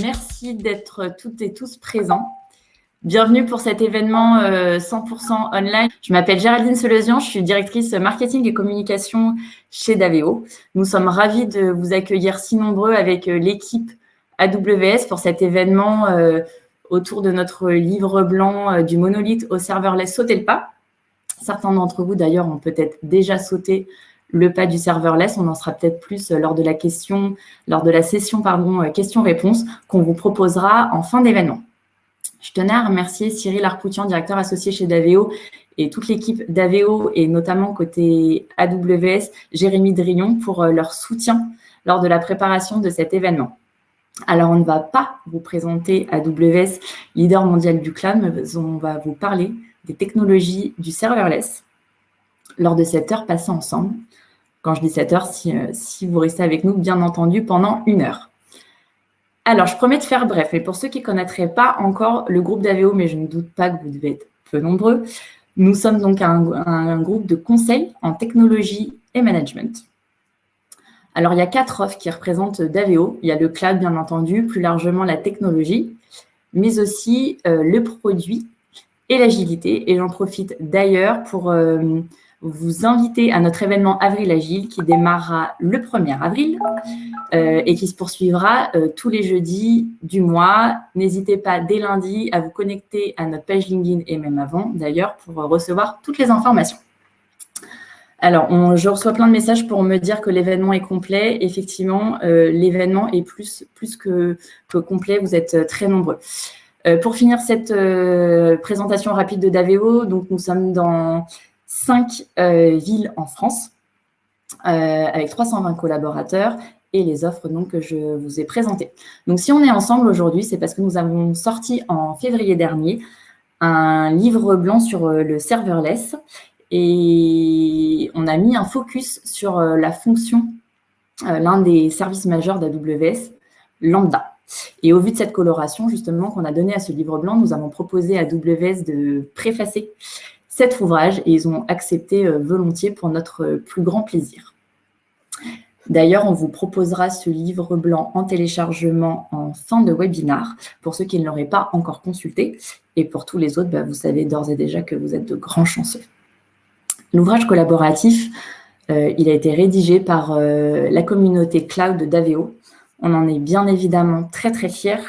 Merci d'être toutes et tous présents. Bienvenue pour cet événement 100% online. Je m'appelle Géraldine Selesian, je suis directrice marketing et communication chez Daveo. Nous sommes ravis de vous accueillir si nombreux avec l'équipe AWS pour cet événement autour de notre livre blanc du monolithe au serverless Sauter le pas. Certains d'entre vous d'ailleurs ont peut-être déjà sauté le pas du serverless. On en sera peut-être plus lors de la session questions-réponses qu'on vous proposera en fin d'événement. Je tenais à remercier Cyril Arpoutian, directeur associé chez Daveo, et toute l'équipe Daveo, et notamment côté AWS, Jérémy Drillon, pour leur soutien lors de la préparation de cet événement. Alors, on ne va pas vous présenter AWS, leader mondial du cloud, mais on va vous parler des technologies du serverless lors de cette heure passée ensemble. Quand je dis cette heure, si vous restez avec nous, bien entendu, pendant 1 heure. Alors, je promets de faire bref. Et pour ceux qui ne connaîtraient pas encore le groupe Daveo, mais je ne doute pas que vous devez être peu nombreux, nous sommes donc un groupe de conseil en technologie et management. Alors, il y a 4 offres qui représentent Daveo. Il y a le cloud, bien entendu, plus largement la technologie, mais aussi le produit et l'agilité. Et j'en profite d'ailleurs pour vous inviter à notre événement Avril Agile qui démarrera le 1er avril et qui se poursuivra tous les jeudis du mois. N'hésitez pas dès lundi à vous connecter à notre page LinkedIn et même avant d'ailleurs pour recevoir toutes les informations. Alors, je reçois plein de messages pour me dire que l'événement est complet. Effectivement, l'événement est plus que complet. Vous êtes très nombreux. Pour finir cette présentation rapide de Daveo, donc nous sommes dans 5 villes en France avec 320 collaborateurs et les offres donc, que je vous ai présentées. Donc, si on est ensemble aujourd'hui, c'est parce que nous avons sorti en février dernier un livre blanc sur le serverless et on a mis un focus sur la fonction, l'un des services majeurs d'AWS, Lambda. Et au vu de cette coloration, justement, qu'on a donnée à ce livre blanc, nous avons proposé à AWS de préfacer cet ouvrage et ils ont accepté volontiers pour notre plus grand plaisir. D'ailleurs, on vous proposera ce livre blanc en téléchargement en fin de webinaire pour ceux qui ne l'auraient pas encore consulté. Et pour tous les autres, vous savez d'ores et déjà que vous êtes de grands chanceux. L'ouvrage collaboratif, il a été rédigé par la communauté cloud de Daveo. On en est bien évidemment très, très fiers.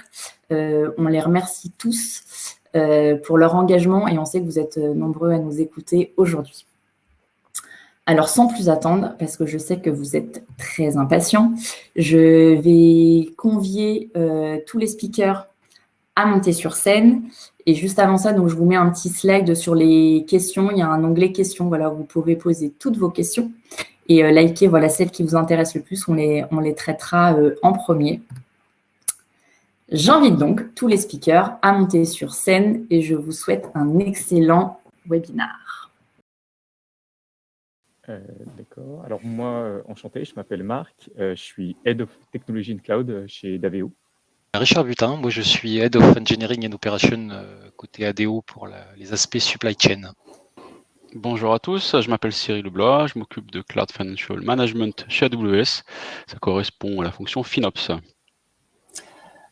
On les remercie tous pour leur engagement et on sait que vous êtes nombreux à nous écouter aujourd'hui. Alors, sans plus attendre, parce que je sais que vous êtes très impatients, je vais convier tous les speakers à monter sur scène. Et juste avant ça, donc, je vous mets un petit slide sur les questions. Il y a un onglet questions, voilà, où vous pouvez poser toutes vos questions. Et likez, voilà, celles qui vous intéressent le plus, on les traitera en premier. J'invite donc tous les speakers à monter sur scène et je vous souhaite un excellent webinaire. D'accord. Alors moi, enchanté, je m'appelle Marc, je suis Head of Technology and Cloud chez Daveo. Richard Butin, moi je suis Head of Engineering and Operation côté ADO pour les aspects supply chain. Bonjour à tous, je m'appelle Cyril Leblois, je m'occupe de Cloud Financial Management chez AWS. Ça correspond à la fonction FinOps.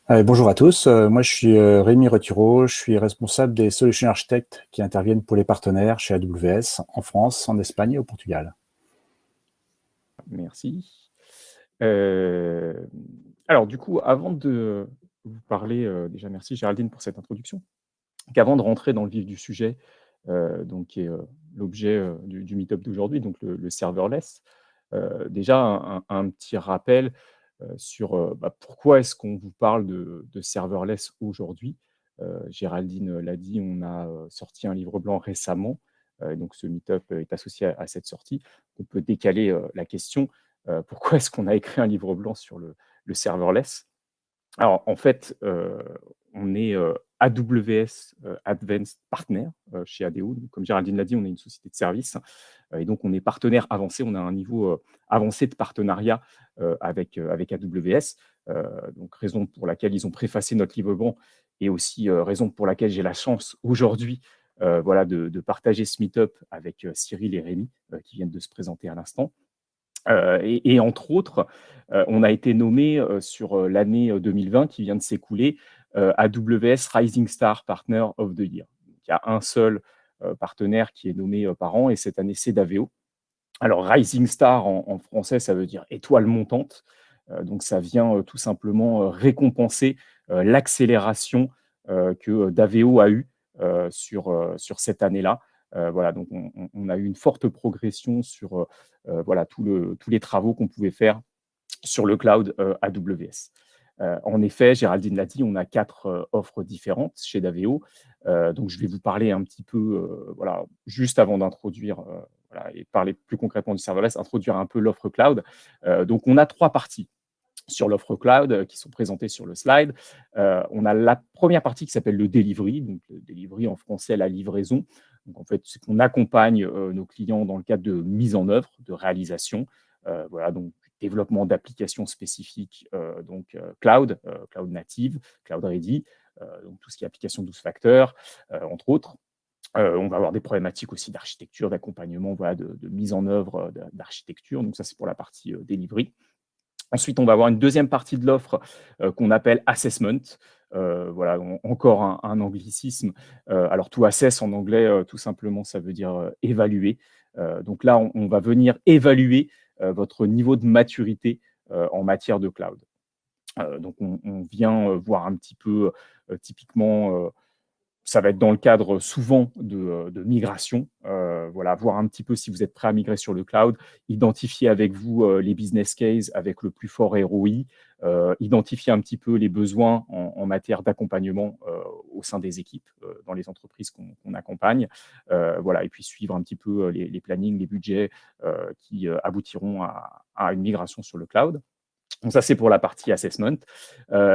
Bonjour à tous, moi je suis Rémi Retiro, je suis responsable des solutions architectes qui interviennent pour les partenaires chez AWS en France, en Espagne et au Portugal. Merci. Alors du coup, avant de vous parler, déjà merci Géraldine pour cette introduction, qu'avant de rentrer dans le vif du sujet, donc qui est l'objet du meet-up d'aujourd'hui, donc le serverless, déjà un petit rappel sur pourquoi est-ce qu'on vous parle de serverless aujourd'hui. Géraldine l'a dit, on a sorti un livre blanc récemment, donc ce meet-up est associé à cette sortie. On peut décaler la question, pourquoi est-ce qu'on a écrit un livre blanc sur le serverless? Alors en fait, on est AWS Advanced Partner chez ADO. Donc, comme Géraldine l'a dit, on est une société de services et donc on est partenaire avancé. On a un niveau avancé de partenariat avec AWS. Donc raison pour laquelle ils ont préfacé notre livre blanc et aussi raison pour laquelle j'ai la chance aujourd'hui voilà, de partager ce meet-up avec Cyril et Rémi qui viennent de se présenter à l'instant. Et entre autres, on a été nommé sur l'année 2020 qui vient de s'écouler AWS Rising Star Partner of the Year. Donc, il y a un seul partenaire qui est nommé par an et cette année, c'est Daveo. Alors, Rising Star en français, ça veut dire étoile montante. Donc, ça vient tout simplement récompenser l'accélération que Daveo a eue sur cette année-là. Voilà, donc on a eu une forte progression sur voilà, tous les travaux qu'on pouvait faire sur le cloud AWS. En effet, Géraldine l'a dit, on a 4 offres différentes chez Daveo. Donc, je vais vous parler un petit peu, voilà, juste avant d'introduire voilà, et parler plus concrètement du serverless, introduire un peu l'offre cloud. Donc, on a 3 parties sur l'offre cloud qui sont présentées sur le slide. On a la première partie qui s'appelle le delivery. Donc, le delivery en français, la livraison. Donc, en fait, c'est qu'on accompagne nos clients dans le cadre de mise en œuvre, de réalisation. Voilà, donc développement d'applications spécifiques, donc cloud native, cloud ready, donc tout ce qui est application 12 facteurs, entre autres. On va avoir des problématiques aussi d'architecture, d'accompagnement, voilà, de mise en œuvre d'architecture. Donc ça, c'est pour la partie delivery. Ensuite, on va avoir une deuxième partie de l'offre qu'on appelle assessment. Voilà, encore un anglicisme. Alors, to assess en anglais, tout simplement, ça veut dire évaluer. Donc là, on va venir évaluer votre niveau de maturité en matière de cloud. Donc, on vient voir un petit peu, typiquement, ça va être dans le cadre souvent de migration. Voilà, voir un petit peu si vous êtes prêt à migrer sur le cloud, identifier avec vous les business cases avec le plus fort ROI, identifier un petit peu les besoins en matière d'accompagnement au sein des équipes, dans les entreprises qu'on accompagne. Voilà, et puis suivre un petit peu les plannings, les budgets qui aboutiront à une migration sur le cloud. Donc ça, c'est pour la partie assessment.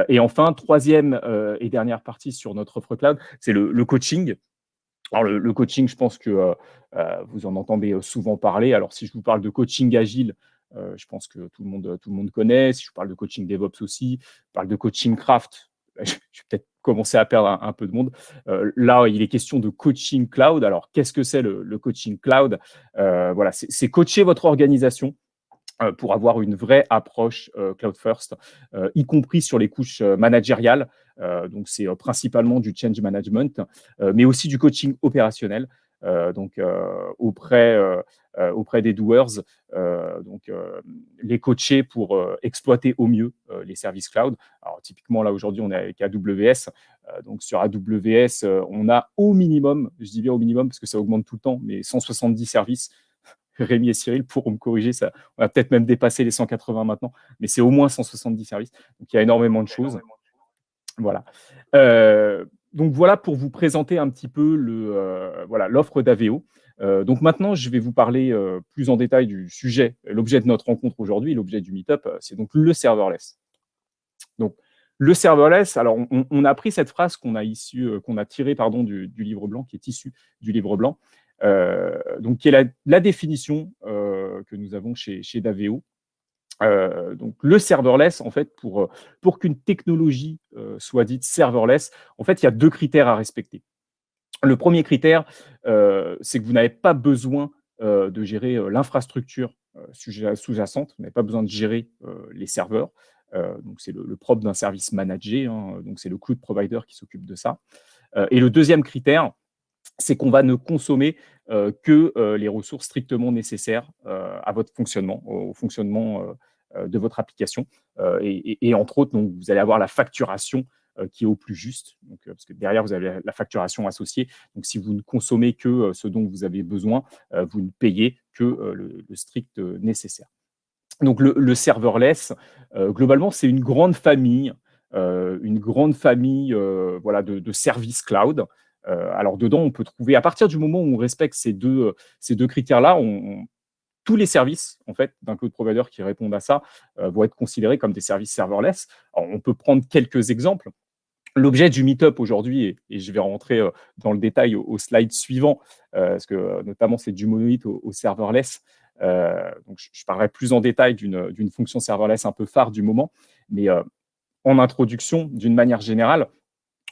Et enfin, troisième et dernière partie sur notre offre cloud, c'est le coaching. Alors, le coaching, je pense que vous en entendez souvent parler. Alors, si je vous parle de coaching agile, je pense que tout le monde connaît. Si je vous parle de coaching DevOps aussi, je parle de coaching craft, je vais peut-être commencer à perdre un peu de monde. Là, il est question de coaching cloud. Alors, qu'est-ce que c'est le coaching cloud? Voilà, c'est coacher votre organisation pour avoir une vraie approche cloud first, y compris sur les couches managériales. Donc, c'est principalement du change management, mais aussi du coaching opérationnel, donc auprès des doers, donc les coacher pour exploiter au mieux les services cloud. Alors, typiquement, là, aujourd'hui, on est avec AWS. Donc, sur AWS, on a au minimum, je dis bien au minimum parce que ça augmente tout le temps, mais 170 services. Rémi et Cyril pourront me corriger, ça, on va peut-être même dépasser les 180 maintenant, mais c'est au moins 170 services. Donc, il y a énormément de choses. Voilà. Donc, voilà pour vous présenter un petit peu l'offre d'Aveo. Donc, maintenant, je vais vous parler plus en détail du sujet, l'objet de notre rencontre aujourd'hui, l'objet du meet-up, c'est donc le serverless. Donc, le serverless, alors on a pris cette phrase qu'on a tirée du livre blanc, qui est issue du livre blanc, donc qui est la définition que nous avons chez Daveo. Donc le serverless, en fait, pour qu'une technologie soit dite serverless, en fait, il y a 2 critères à respecter. Le premier critère, c'est que vous n'avez pas besoin de gérer l'infrastructure sous-jacente, vous n'avez pas besoin de gérer les serveurs. Donc c'est le propre d'un service managé, hein, donc c'est le cloud provider qui s'occupe de ça. Et le deuxième critère, c'est qu'on va ne consommer que les ressources strictement nécessaires à votre fonctionnement, au fonctionnement de votre application. Et entre autres, donc, vous allez avoir la facturation qui est au plus juste, donc, parce que derrière, vous avez la facturation associée. Donc, si vous ne consommez que ce dont vous avez besoin, vous ne payez que le strict nécessaire. Donc, le serverless, globalement, c'est une grande famille voilà, de services cloud. Alors, dedans, on peut trouver, à partir du moment où on respecte ces deux critères-là, tous les services, en fait, d'un cloud provider qui répondent à ça vont être considérés comme des services serverless. Alors, on peut prendre quelques exemples. L'objet du meet-up aujourd'hui, et je vais rentrer dans le détail au slide suivant, parce que notamment, c'est du monolith au serverless. Donc, je parlerai plus en détail d'une fonction serverless un peu phare du moment. Mais en introduction, d'une manière générale,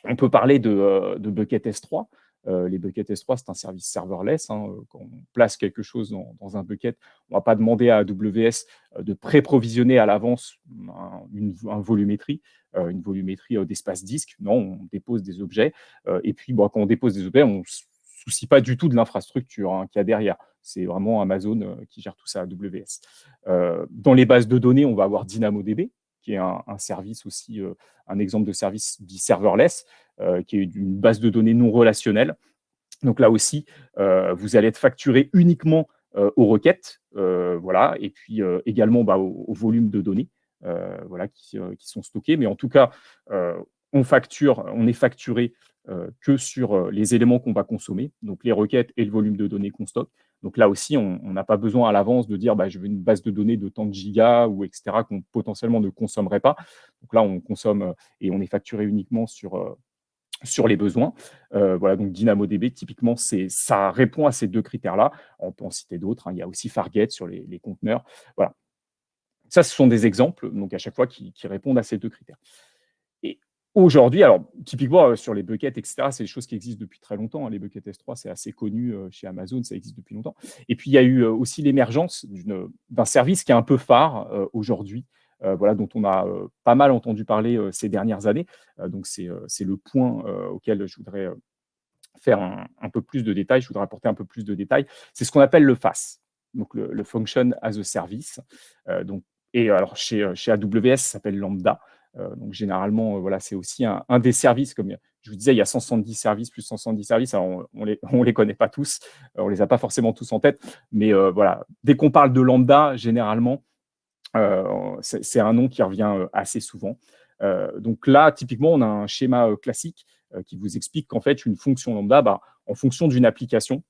on peut parler de Bucket S3. Les buckets S3, c'est un service serverless. Hein. Quand on place quelque chose dans un bucket, on ne va pas demander à AWS de pré-provisionner à l'avance une volumétrie d'espace disque. Non, on dépose des objets. Et puis, quand on dépose des objets, on ne se soucie pas du tout de l'infrastructure qu'il y a derrière. C'est vraiment Amazon qui gère tout ça, AWS. Dans les bases de données, on va avoir DynamoDB, qui est un service aussi, un exemple de service dit serverless, qui est une base de données non relationnelle. Donc là aussi, vous allez être facturé uniquement aux requêtes, voilà, et puis également au volume de données, voilà, qui sont stockées. Mais en tout cas, on est facturé que sur les éléments qu'on va consommer, donc les requêtes et le volume de données qu'on stocke. Donc là aussi, on n'a pas besoin à l'avance de dire je veux une base de données de tant de gigas ou etc. qu'on potentiellement ne consommerait pas. Donc là, on consomme et on est facturé uniquement sur les besoins. Voilà, donc DynamoDB, typiquement, ça répond à ces deux critères-là. On peut en citer d'autres. Hein. Il y a aussi Fargate sur les conteneurs. Voilà. Ça, ce sont des exemples, donc à chaque fois, qui répondent à ces deux critères. Et aujourd'hui, alors typiquement sur les buckets, etc., c'est des choses qui existent depuis très longtemps. Hein. Les buckets S3, c'est assez connu chez Amazon, ça existe depuis longtemps. Et puis, il y a eu aussi l'émergence d'un service qui est un peu phare aujourd'hui, voilà, dont on a pas mal entendu parler ces dernières années. Donc, c'est le point auquel je voudrais faire un peu plus de détails, je voudrais apporter un peu plus de détails. C'est ce qu'on appelle le FaaS, donc le Function as a Service. Et alors, chez AWS, ça s'appelle Lambda. Donc, généralement, voilà, c'est aussi un des services, comme je vous disais, il y a 170 services, plus 170 services. Alors, on les connaît pas tous, on les a pas forcément tous en tête, mais voilà, dès qu'on parle de Lambda, généralement, c'est un nom qui revient assez souvent. Donc là, typiquement, on a un schéma classique qui vous explique qu'en fait, une fonction lambda, en fonction d'une application,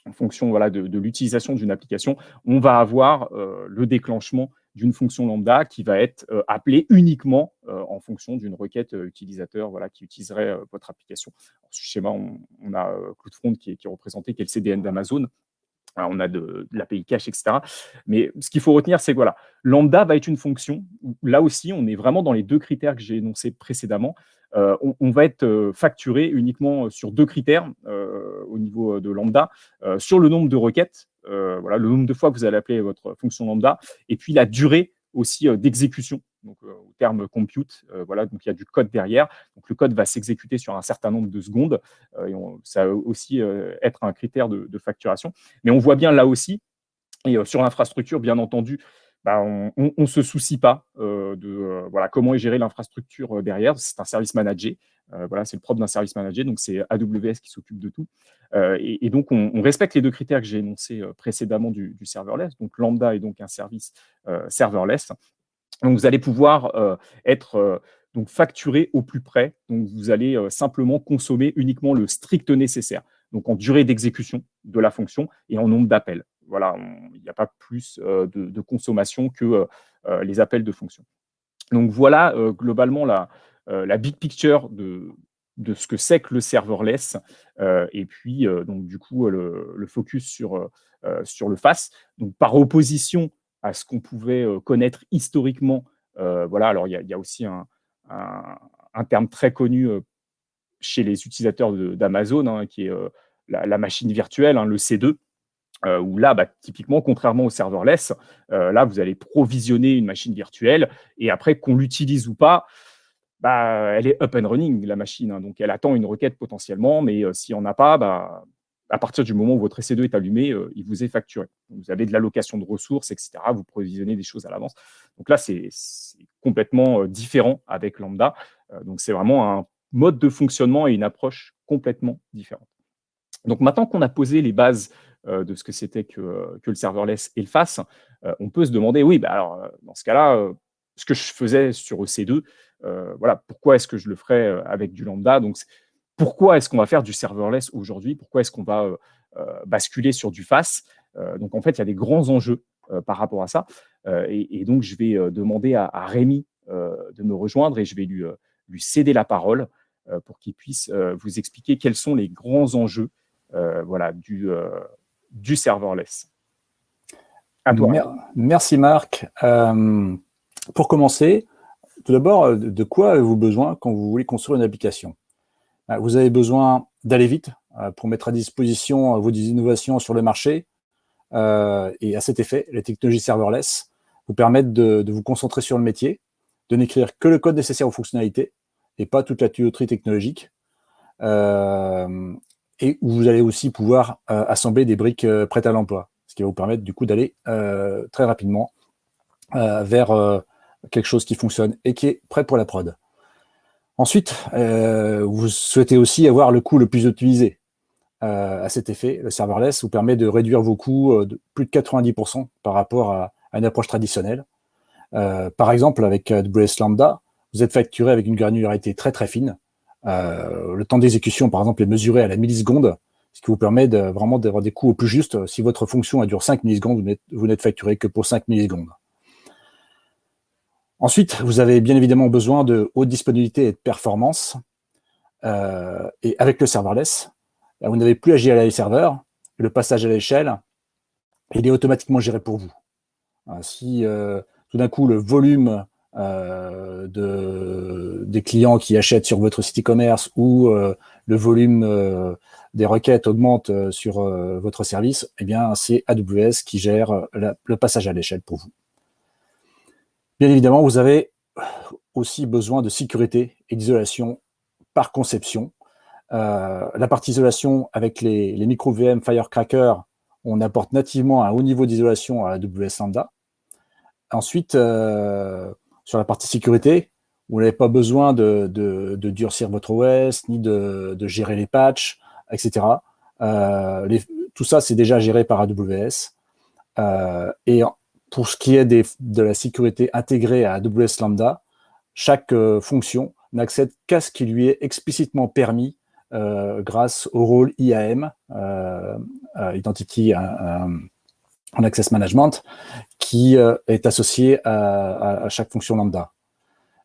en fonction voilà, de l'utilisation d'une application, on va avoir le déclenchement d'une fonction lambda qui va être appelée uniquement en fonction d'une requête utilisateur voilà, qui utiliserait votre application. Alors, ce schéma, on a CloudFront qui est représenté, qui est le CDN d'Amazon. Alors, on a de l'API cache, etc. Mais ce qu'il faut retenir, c'est que voilà, lambda va être une fonction. Là aussi, on est vraiment dans les deux critères que j'ai énoncés précédemment. On va être facturé uniquement sur deux critères au niveau de lambda, sur le nombre de requêtes, voilà, le nombre de fois que vous allez appeler votre fonction lambda, et puis la durée aussi d'exécution, donc au terme compute, voilà, donc il y a du code derrière, donc le code va s'exécuter sur un certain nombre de secondes, et ça va aussi être un critère de facturation. Mais on voit bien là aussi, et sur l'infrastructure, bien entendu, on ne se soucie pas de voilà, comment est gérée l'infrastructure derrière. C'est un service managé. Voilà, c'est le propre d'un service managé. Donc, c'est AWS qui s'occupe de tout. Et donc, on respecte les deux critères que j'ai énoncés précédemment du serverless. Donc, Lambda est donc un service serverless. Donc, vous allez pouvoir être donc facturé au plus près. Donc, vous allez simplement consommer uniquement le strict nécessaire. Donc, en durée d'exécution de la fonction et en nombre d'appels. Voilà, il n'y a pas plus de consommation que les appels de fonction. Donc, voilà globalement la big picture de ce que c'est que le serverless. Et puis, donc, du coup, le focus sur le FaaS. Donc, par opposition à ce qu'on pouvait connaître historiquement, voilà, alors il y a aussi un terme très connu chez les utilisateurs d'Amazon, hein, qui est la machine virtuelle, hein, le C2, où là, typiquement, contrairement au serverless, là, vous allez provisionner une machine virtuelle et après, qu'on l'utilise ou pas, elle est up and running, la machine. Hein, donc, elle attend une requête potentiellement, mais s'il n'y en a pas, à partir du moment où votre EC2 est allumé, il vous est facturé. Donc, vous avez de l'allocation de ressources, etc. Vous provisionnez des choses à l'avance. Donc là, c'est complètement différent avec Lambda. Donc, c'est vraiment un mode de fonctionnement et une approche complètement différente. Donc, maintenant qu'on a posé les bases de ce que c'était que le serverless et le FaaS, on peut se demander, oui, alors, dans ce cas-là, ce que je faisais sur EC2, voilà, pourquoi est-ce que je le ferais avec du Lambda? Donc, pourquoi est-ce qu'on va faire du serverless aujourd'hui? Pourquoi est-ce qu'on va basculer sur du FaaS? Donc, en fait, il y a des grands enjeux par rapport à ça. Et donc, je vais demander à Rémi de me rejoindre et je vais lui céder la parole pour qu'il puisse vous expliquer quels sont les grands enjeux voilà, du serverless. À toi. Merci Marc. Pour commencer, tout d'abord, de quoi avez-vous besoin quand vous voulez construire une application? Vous avez besoin d'aller vite, pour mettre à disposition vos innovations sur le marché. Et à cet effet, les technologies serverless vous permettent de vous concentrer sur le métier, de n'écrire que le code nécessaire aux fonctionnalités et pas toute la tuyauterie technologique. Et où vous allez aussi pouvoir assembler des briques prêtes à l'emploi, ce qui va vous permettre du coup d'aller très rapidement vers quelque chose qui fonctionne et qui est prêt pour la prod. Ensuite, vous souhaitez aussi avoir le coût le plus optimisé. À cet effet, le serverless vous permet de réduire vos coûts de plus de 90% par rapport à une approche traditionnelle. Par exemple, avec AWS Lambda, vous êtes facturé avec une granularité très très fine. Le temps d'exécution, par exemple, est mesuré à la milliseconde, ce qui vous permet vraiment d'avoir des coûts au plus juste. Si votre fonction dure 5 millisecondes, vous n'êtes facturé que pour 5 millisecondes. Ensuite, vous avez bien évidemment besoin de haute disponibilité et de performance. Et avec le serverless, vous n'avez plus à gérer les serveurs. Le passage à l'échelle, il est automatiquement géré pour vous. Si tout d'un coup le volume des clients qui achètent sur votre site e-commerce ou le volume des requêtes augmente sur votre service, eh bien c'est AWS qui gère le passage à l'échelle pour vous. Bien évidemment, vous avez aussi besoin de sécurité et d'isolation par conception. La partie isolation avec les micro-VM Firecracker, on apporte nativement un haut niveau d'isolation à AWS Lambda. Ensuite, sur la partie sécurité, vous n'avez pas besoin de durcir votre OS, ni de gérer les patchs, etc. Tout ça, c'est déjà géré par AWS. Et pour ce qui est de la sécurité intégrée à AWS Lambda, chaque fonction n'accède qu'à ce qui lui est explicitement permis grâce au rôle IAM, Identity and Access Management, qui est associé à chaque fonction lambda.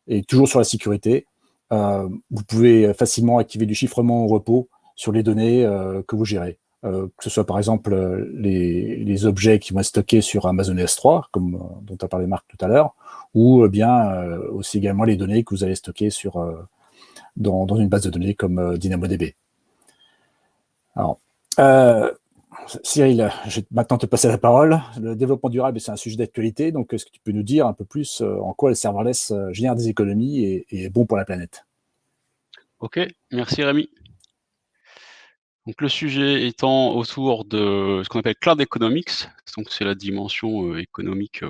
Et toujours sur la sécurité, vous pouvez facilement activer du chiffrement au repos sur les données que vous gérez. Que ce soit par exemple les objets qui vont être stockés sur Amazon S3, comme dont a parlé Marc tout à l'heure, ou bien aussi également les données que vous allez stocker dans une base de données comme DynamoDB. Alors, Cyril, je vais maintenant te passer la parole. Le développement durable, c'est un sujet d'actualité, donc est-ce que tu peux nous dire un peu plus en quoi le serverless génère des économies et est bon pour la planète? Ok, merci Rémi. Donc le sujet étant autour de ce qu'on appelle Cloud Economics, donc c'est la dimension économique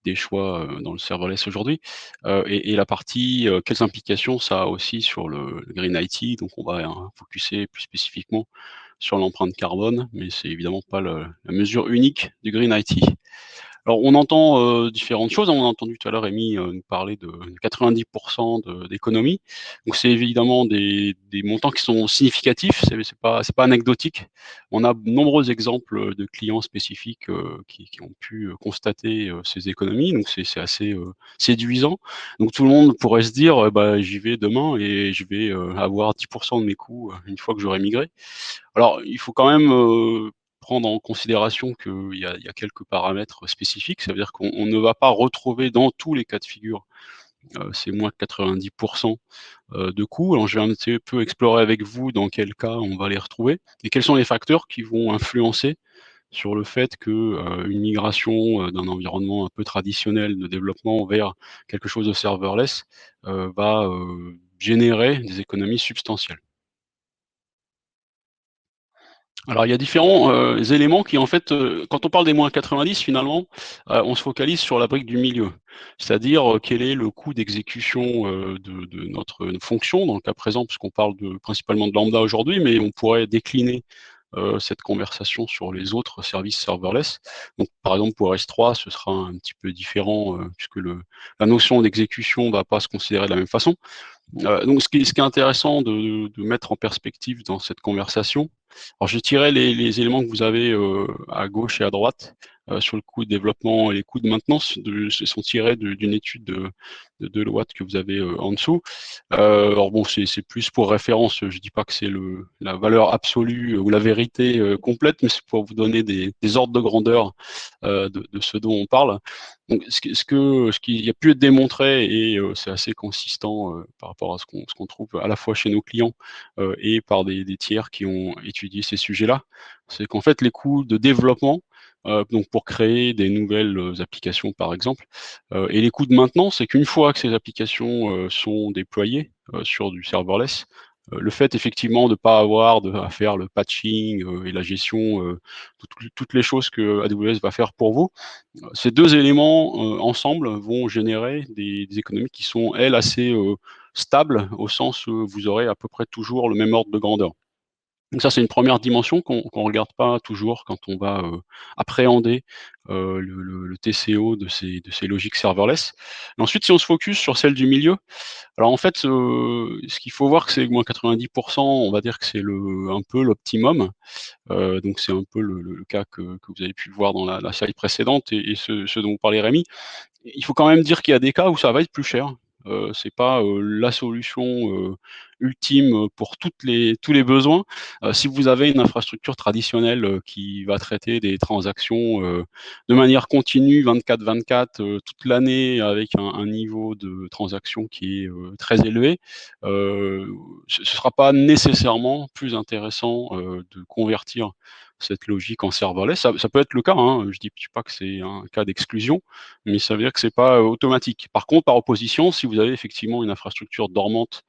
des choix dans le serverless aujourd'hui, et la partie quelles implications ça a aussi sur le Green IT. Donc on va focuser plus spécifiquement sur l'empreinte carbone, mais c'est évidemment pas la mesure unique du Green IT. Alors on entend différentes choses. On a entendu tout à l'heure Rémi nous parler de 90% d'économie. Donc c'est évidemment des montants qui sont significatifs, c'est pas anecdotique. On a de nombreux exemples de clients spécifiques qui ont pu constater ces économies, donc c'est assez séduisant. Donc tout le monde pourrait se dire bah, j'y vais demain et je vais avoir 10% de mes coûts une fois que j'aurai migré. Alors il faut quand même prendre en considération qu'il y a quelques paramètres spécifiques. Ça veut dire qu'on ne va pas retrouver dans tous les cas de figure ces moins de 90% de coûts. Alors, je vais un petit peu explorer avec vous dans quel cas on va les retrouver et quels sont les facteurs qui vont influencer sur le fait qu'une migration d'un environnement un peu traditionnel de développement vers quelque chose de serverless va générer des économies substantielles. Alors, il y a différents éléments qui, en fait, quand on parle des moins 90, finalement, on se focalise sur la brique du milieu. C'est-à-dire, quel est le coût d'exécution de notre fonction, dans le cas présent, puisqu'on parle principalement de Lambda aujourd'hui, mais on pourrait décliner cette conversation sur les autres services serverless. Donc, par exemple, pour S3, ce sera un petit peu différent, puisque la notion d'exécution ne va pas se considérer de la même façon. Donc, ce qui est intéressant de mettre en perspective dans cette conversation, alors je tirais les éléments que vous avez à gauche et à droite sur le coût de développement et les coûts de maintenance sont tirés d'une étude de Deloitte que vous avez en dessous. Alors bon, c'est plus pour référence, je dis pas que c'est la valeur absolue ou la vérité complète, mais c'est pour vous donner des ordres de grandeur de ce dont on parle. Donc, ce qui a pu être démontré, et c'est assez consistant par rapport à ce qu'on trouve à la fois chez nos clients et par des tiers qui ont étudié ces sujets-là, c'est qu'en fait, les coûts de développement, donc pour créer des nouvelles applications, par exemple, et les coûts de maintenance, c'est qu'une fois que ces applications sont déployées sur du serverless, le fait effectivement de ne pas avoir à faire le patching et la gestion, toutes les choses que AWS va faire pour vous, ces deux éléments ensemble vont générer des économies qui sont, elles, assez stables, au sens où vous aurez à peu près toujours le même ordre de grandeur. Donc ça, c'est une première dimension qu'on ne regarde pas toujours quand on va appréhender le TCO de ces logiques serverless. Et ensuite, si on se focus sur celle du milieu, alors en fait, ce qu'il faut voir, que c'est moins 90%, on va dire que c'est un peu l'optimum. Donc c'est un peu le cas que vous avez pu voir dans la slide précédente et ce dont vous parlez, Rémi. Il faut quand même dire qu'il y a des cas où ça va être plus cher. C'est pas la solution ultime pour tous les besoins. Si vous avez une infrastructure traditionnelle qui va traiter des transactions de manière continue, 24/24, toute l'année, avec un niveau de transaction qui est très élevé, ce ne sera pas nécessairement plus intéressant de convertir cette logique en serverless. Ça peut être le cas, hein. Je dis pas que c'est un cas d'exclusion, mais ça veut dire que c'est pas automatique. Par contre, par opposition, si vous avez effectivement une infrastructure dormante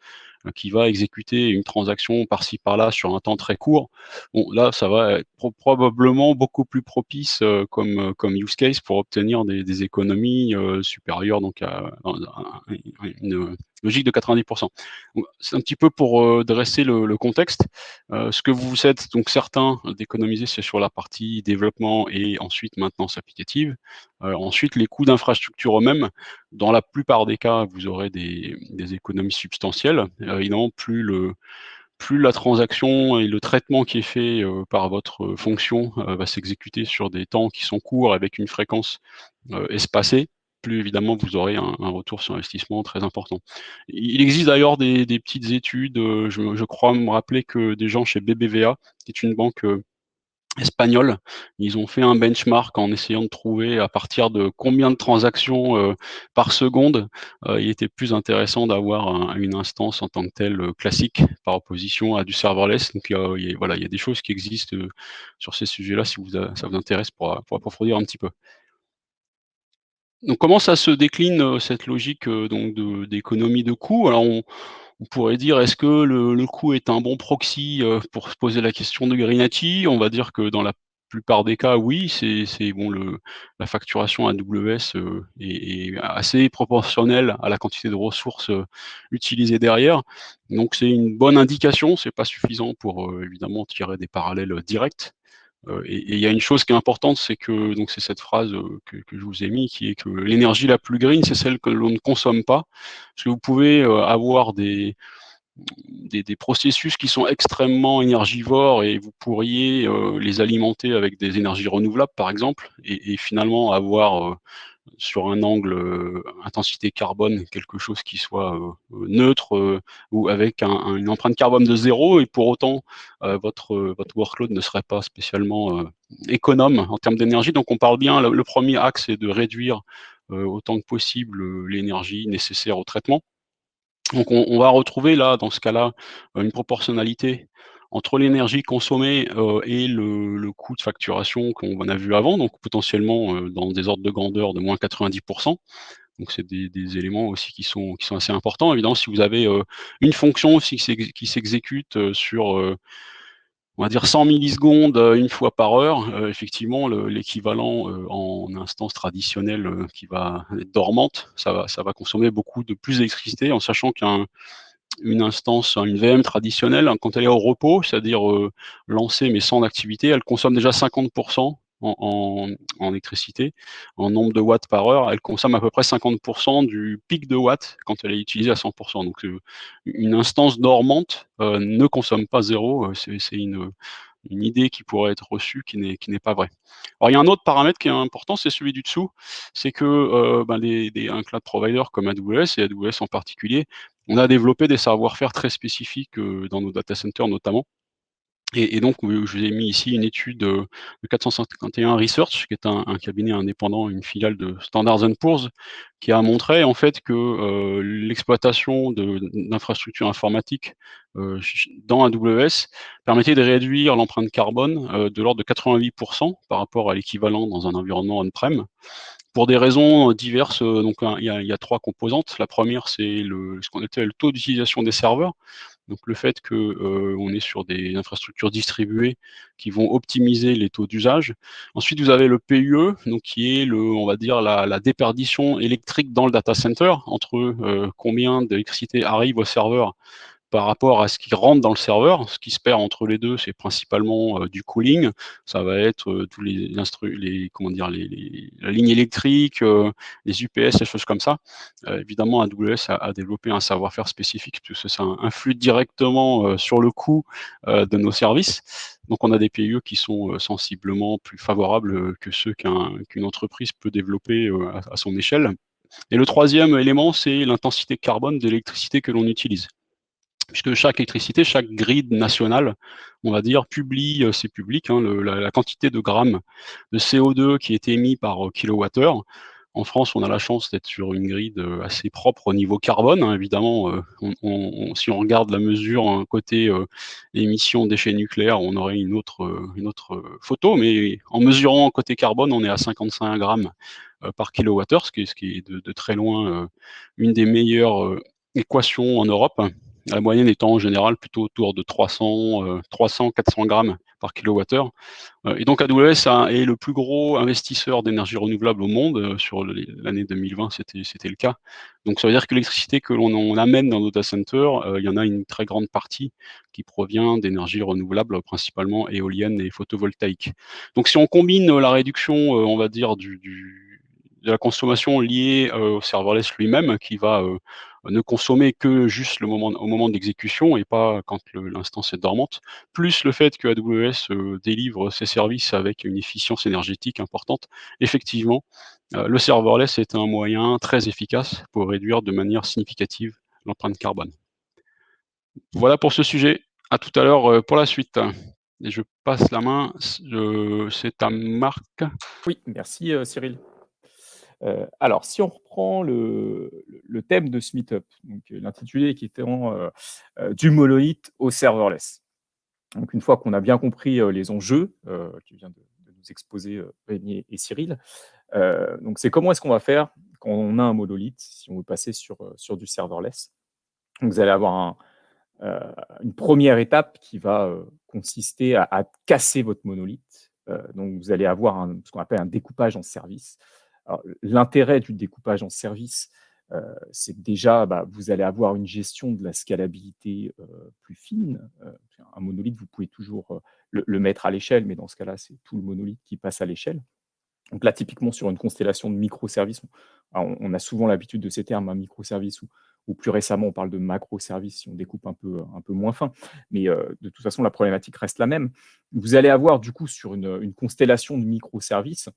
qui va exécuter une transaction par-ci par-là sur un temps très court, bon, là, ça va être probablement beaucoup plus propice comme use case pour obtenir des économies supérieures donc à une logique de 90%. C'est un petit peu pour dresser le contexte. Ce que vous êtes donc certains d'économiser, c'est sur la partie développement et ensuite maintenance applicative. Ensuite, les coûts d'infrastructure eux-mêmes, dans la plupart des cas, vous aurez des économies substantielles. Évidemment, plus la transaction et le traitement qui est fait par votre fonction va s'exécuter sur des temps qui sont courts avec une fréquence espacée, plus évidemment vous aurez un retour sur investissement très important. Il existe d'ailleurs des petites études, je crois me rappeler que des gens chez BBVA, qui est une banque espagnol, ils ont fait un benchmark en essayant de trouver à partir de combien de transactions par seconde, il était plus intéressant d'avoir une instance en tant que telle classique par opposition à du serverless. Donc il y a des choses qui existent sur ces sujets-là si ça vous intéresse pour approfondir un petit peu. Donc comment ça se décline cette logique donc d'économie de coût? Alors on pourrait dire, est-ce que le coût est un bon proxy pour se poser la question de Greenati? On va dire que dans la plupart des cas, oui, c'est bon, la facturation AWS est assez proportionnelle à la quantité de ressources utilisées derrière. Donc c'est une bonne indication, c'est pas suffisant pour évidemment tirer des parallèles directs. Et il y a une chose qui est importante, c'est que donc c'est cette phrase que je vous ai mis, qui est que l'énergie la plus green, c'est celle que l'on ne consomme pas. Parce que vous pouvez avoir des processus qui sont extrêmement énergivores et vous pourriez les alimenter avec des énergies renouvelables, par exemple, et finalement avoir sur un angle intensité carbone quelque chose qui soit neutre ou avec une empreinte carbone de 0, et pour autant votre workload ne serait pas spécialement économe en termes d'énergie. Donc on parle bien, le premier axe est de réduire autant que possible l'énergie nécessaire au traitement. Donc on va retrouver là, dans ce cas-là, une proportionnalité entre l'énergie consommée et le coût de facturation qu'on a vu avant, donc potentiellement dans des ordres de grandeur de moins 90%. Donc c'est des éléments aussi qui sont assez importants. Évidemment, si vous avez une fonction aussi qui s'exécute sur on va dire 100 millisecondes une fois par heure, effectivement, l'équivalent en instance traditionnelle qui va être dormante, ça va consommer beaucoup de plus d'électricité, en sachant qu'une instance, une VM traditionnelle, quand elle est au repos, c'est-à-dire lancée mais sans activité, elle consomme déjà 50% en électricité. En nombre de watts par heure, elle consomme à peu près 50% du pic de watts quand elle est utilisée à 100%. Donc une instance dormante ne consomme pas zéro, c'est une idée qui pourrait être reçue qui n'est pas vraie. Alors il y a un autre paramètre qui est important, c'est celui du dessous, c'est que un cloud provider comme AWS et AWS en particulier, on a développé des savoir-faire très spécifiques dans nos data centers notamment. Et donc, je vous ai mis ici une étude de 451 Research, qui est un cabinet indépendant, une filiale de Standard & Poor's, qui a montré en fait que l'exploitation d'infrastructures informatiques dans AWS permettait de réduire l'empreinte carbone de l'ordre de 88% par rapport à l'équivalent dans un environnement on-prem. Pour des raisons diverses, donc il y a 3 composantes. La première, c'est ce qu'on appelle le taux d'utilisation des serveurs. Donc le fait que on est sur des infrastructures distribuées qui vont optimiser les taux d'usage. Ensuite, vous avez le PUE, donc qui est on va dire la déperdition électrique dans le data center entre combien d'électricité arrive au serveur par rapport à ce qui rentre dans le serveur. Ce qui se perd entre les deux, c'est principalement du cooling. Ça va être tous la ligne électrique, les UPS, des choses comme ça. Évidemment, AWS a développé un savoir-faire spécifique puisque ça influe directement sur le coût de nos services. Donc, on a des PUE qui sont sensiblement plus favorables que ceux qu'une entreprise peut développer à son échelle. Et le troisième élément, c'est l'intensité carbone de l'électricité que l'on utilise. Puisque chaque électricité, chaque grid nationale, on va dire, publie, c'est public, hein, la quantité de grammes de CO2 qui est émis par kilowattheure. En France, on a la chance d'être sur une grille assez propre au niveau carbone. Hein. Évidemment, si on regarde la mesure côté émissions déchets nucléaires, on aurait une autre photo. Mais en mesurant côté carbone, on est à 55 grammes par kilowattheure, ce qui est de très loin une des meilleures équations en Europe. La moyenne étant en général plutôt autour de 300-400 grammes par kilowattheure. Et donc AWS est le plus gros investisseur d'énergie renouvelable au monde. Sur l'année 2020, c'était le cas. Donc ça veut dire que l'électricité que l'on amène dans nos data centers, il y en a une très grande partie qui provient d'énergie renouvelable, principalement éolienne et photovoltaïque. Donc si on combine la réduction, on va dire, de la consommation liée au serverless lui-même, qui va ne consommer que juste au moment d'exécution et pas quand l'instance est dormante, plus le fait que AWS délivre ses services avec une efficience énergétique importante, effectivement, le serverless est un moyen très efficace pour réduire de manière significative l'empreinte carbone. Voilà pour ce sujet. À tout à l'heure pour la suite. Et je passe la main, c'est à Marc. Oui, merci Cyril. Alors, si on reprend le thème de ce meetup, donc l'intitulé qui était du monolithe au serverless. Donc, une fois qu'on a bien compris les enjeux qui vient de nous exposer Rémi et Cyril, donc c'est comment est-ce qu'on va faire quand on a un monolithe, si on veut passer sur du serverless. Donc, vous allez avoir une première étape qui va consister à casser votre monolithe. Donc, vous allez avoir ce qu'on appelle un découpage en services. L'intérêt du découpage en services, c'est que déjà, vous allez avoir une gestion de la scalabilité plus fine. Un monolithe, vous pouvez toujours le mettre à l'échelle, mais dans ce cas-là, c'est tout le monolithe qui passe à l'échelle. Donc là, typiquement, sur une constellation de microservices, on a souvent l'habitude de ces termes, un microservice, ou plus récemment, on parle de macroservices, si on découpe un peu moins fin. Mais de toute façon, la problématique reste la même. Vous allez avoir, du coup, sur une constellation de microservices,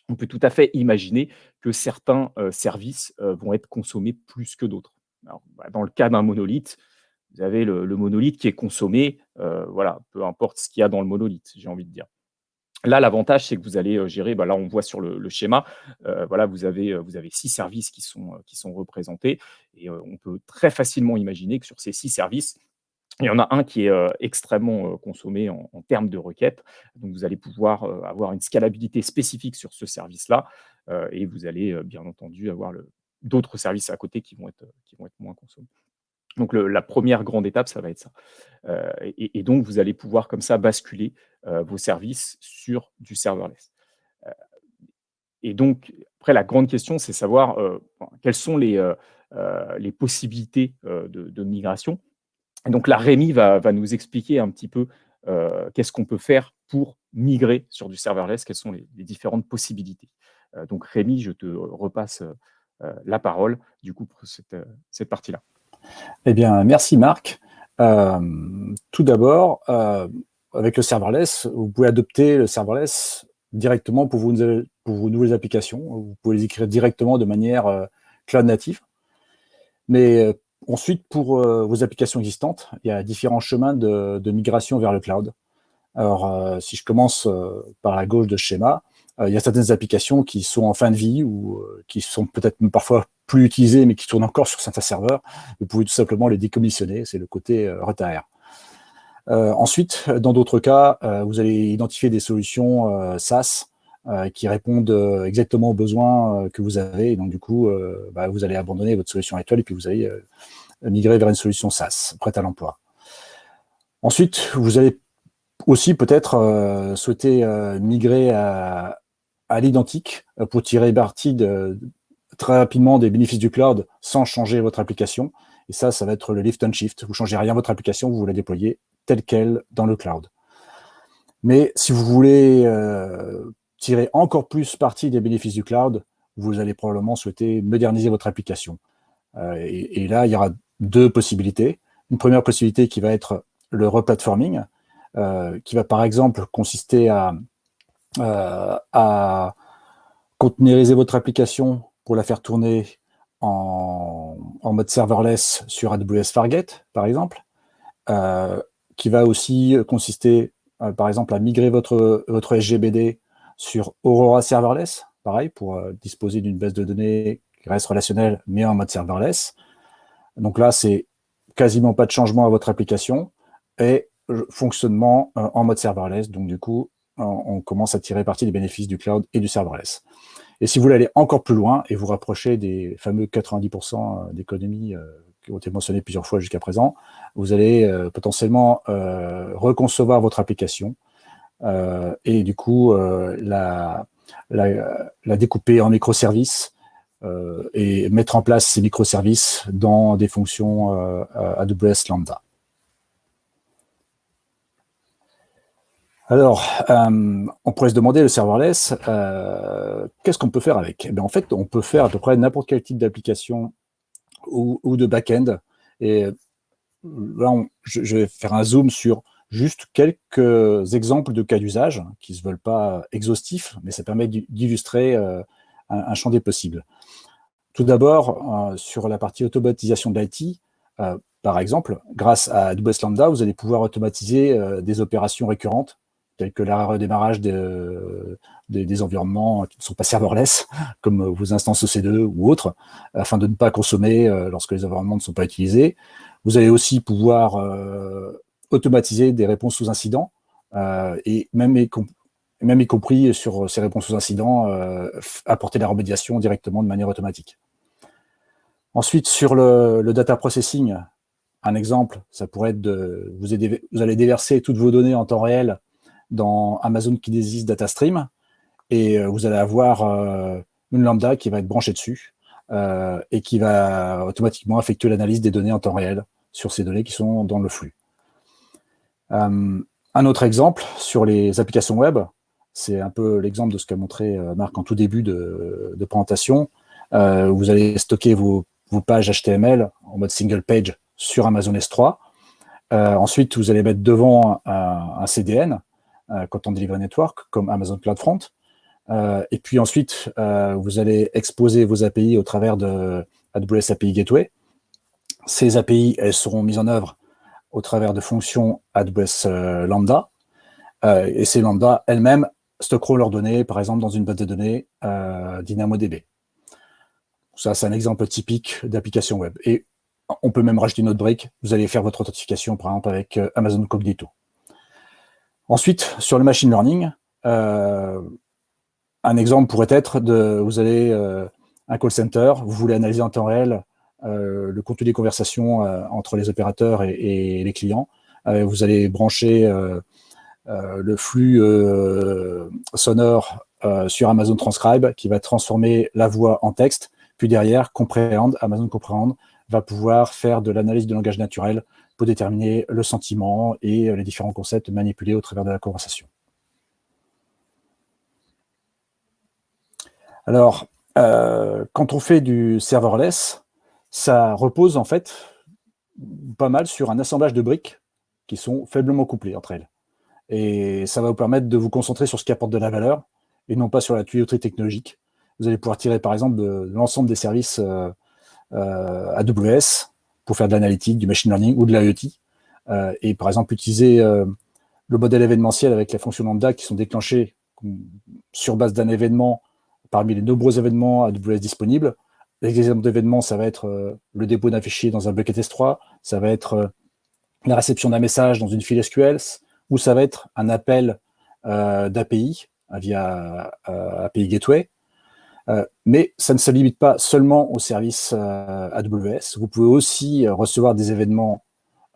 on peut tout à fait imaginer que certains services vont être consommés plus que d'autres. Dans le cas d'un monolithe, vous avez le monolithe qui est consommé, peu importe ce qu'il y a dans le monolithe, j'ai envie de dire. Là, l'avantage, c'est que vous allez gérer, là on voit sur le schéma, vous avez 6 services qui sont représentés et on peut très facilement imaginer que sur ces 6 services, il y en a un qui est extrêmement consommé en termes de requêtes. Donc, vous allez pouvoir avoir une scalabilité spécifique sur ce service-là et vous allez bien entendu avoir d'autres services à côté qui vont être moins consommés. Donc, la première grande étape, ça va être ça. Et donc, vous allez pouvoir comme ça basculer vos services sur du serverless. Et donc, après, la grande question, c'est savoir quelles sont les possibilités de migration. Et donc là, Rémi va nous expliquer un petit peu qu'est-ce qu'on peut faire pour migrer sur du serverless, quelles sont les différentes possibilités. Donc Rémi, je te repasse la parole du coup pour cette partie-là. Eh bien, merci Marc. Tout d'abord, avec le serverless, vous pouvez adopter le serverless directement pour vos nouvelles applications. Vous pouvez les écrire directement de manière cloud native. Mais ensuite, pour vos applications existantes, il y a différents chemins de migration vers le cloud. Alors, si je commence par la gauche de ce schéma, il y a certaines applications qui sont en fin de vie ou qui sont peut-être parfois plus utilisées, mais qui tournent encore sur certains serveurs. Vous pouvez tout simplement les décommissionner. C'est le côté retire. Ensuite, dans d'autres cas, vous allez identifier des solutions SaaS qui répondent exactement aux besoins que vous avez. Et donc, du coup, vous allez abandonner votre solution actuelle et puis vous allez migrer vers une solution SaaS, prête à l'emploi. Ensuite, vous allez aussi peut-être souhaiter migrer à l'identique pour tirer parti très rapidement des bénéfices du cloud sans changer votre application. Et ça va être le lift and shift. Vous ne changez rien à votre application, vous la déployez telle qu'elle dans le cloud. Mais si vous voulez tirer encore plus parti des bénéfices du cloud, vous allez probablement souhaiter moderniser votre application. Et là, il y aura deux possibilités. Une première possibilité qui va être le replatforming, qui va par exemple consister à containeriser votre application pour la faire tourner en mode serverless sur AWS Fargate, par exemple, qui va aussi consister, par exemple, à migrer votre SGBD sur Aurora Serverless, pareil, pour disposer d'une base de données qui reste relationnelle, mais en mode serverless. Donc là, c'est quasiment pas de changement à votre application et fonctionnement en mode serverless. Donc du coup, on commence à tirer parti des bénéfices du cloud et du serverless. Et si vous voulez aller encore plus loin et vous rapprocher des fameux 90% d'économies qui ont été mentionnées plusieurs fois jusqu'à présent, vous allez potentiellement reconcevoir votre application et du coup la découper en microservices et mettre en place ces microservices dans des fonctions AWS Lambda. Alors, on pourrait se demander, le serverless, qu'est-ce qu'on peut faire avec ? En fait, on peut faire à peu près n'importe quel type d'application ou de back-end. Et là, je vais faire un zoom sur juste quelques exemples de cas d'usage qui ne se veulent pas exhaustifs, mais ça permet d'illustrer un champ des possibles. Tout d'abord, sur la partie automatisation de l'IT, par exemple, grâce à AWS Lambda, vous allez pouvoir automatiser des opérations récurrentes, telles que le redémarrage des environnements qui ne sont pas serverless, comme vos instances EC2 ou autres, afin de ne pas consommer lorsque les environnements ne sont pas utilisés. Vous allez aussi pouvoir automatiser des réponses sous incident, et même y compris sur ces réponses sous incident, apporter la remédiation directement de manière automatique. Ensuite, sur le data processing, un exemple, ça pourrait être vous allez déverser toutes vos données en temps réel dans Amazon Kinesis Data Stream, et vous allez avoir une lambda qui va être branchée dessus et qui va automatiquement effectuer l'analyse des données en temps réel sur ces données qui sont dans le flux. Un autre exemple sur les applications web, c'est un peu l'exemple de ce qu'a montré Marc en tout début de présentation. Vous allez stocker vos pages HTML en mode single page sur Amazon S3. Ensuite, vous allez mettre devant un CDN, Content Delivery Network, comme Amazon CloudFront. Et puis ensuite, vous allez exposer vos API au travers de AWS API Gateway. Ces API, elles seront mises en œuvre au travers de fonctions AWS Lambda. Et ces Lambda elles-mêmes stockeront leurs données, par exemple, dans une base de données DynamoDB. Ça, c'est un exemple typique d'application web. Et on peut même rajouter une autre brique. Vous allez faire votre authentification, par exemple, avec Amazon Cognito. Ensuite, sur le machine learning, un exemple pourrait être vous avez un call center, vous voulez analyser en temps réel le contenu des conversations entre les opérateurs et les clients. Vous allez brancher le flux sonore sur Amazon Transcribe qui va transformer la voix en texte, puis derrière, Amazon Comprehend va pouvoir faire de l'analyse de langage naturel pour déterminer le sentiment et les différents concepts manipulés au travers de la conversation. Alors, quand on fait du serverless, ça repose en fait pas mal sur un assemblage de briques qui sont faiblement couplées entre elles. Et ça va vous permettre de vous concentrer sur ce qui apporte de la valeur et non pas sur la tuyauterie technologique. Vous allez pouvoir tirer par exemple de l'ensemble des services AWS pour faire de l'analytique, du machine learning ou de l'IoT. Et par exemple utiliser le modèle événementiel avec les fonctions lambda qui sont déclenchées sur base d'un événement parmi les nombreux événements AWS disponibles. L'exemple d'événement, ça va être le dépôt d'un fichier dans un bucket S3, ça va être la réception d'un message dans une file SQL, ou ça va être un appel d'API via API Gateway. Mais ça ne se limite pas seulement aux services AWS. Vous pouvez aussi recevoir des événements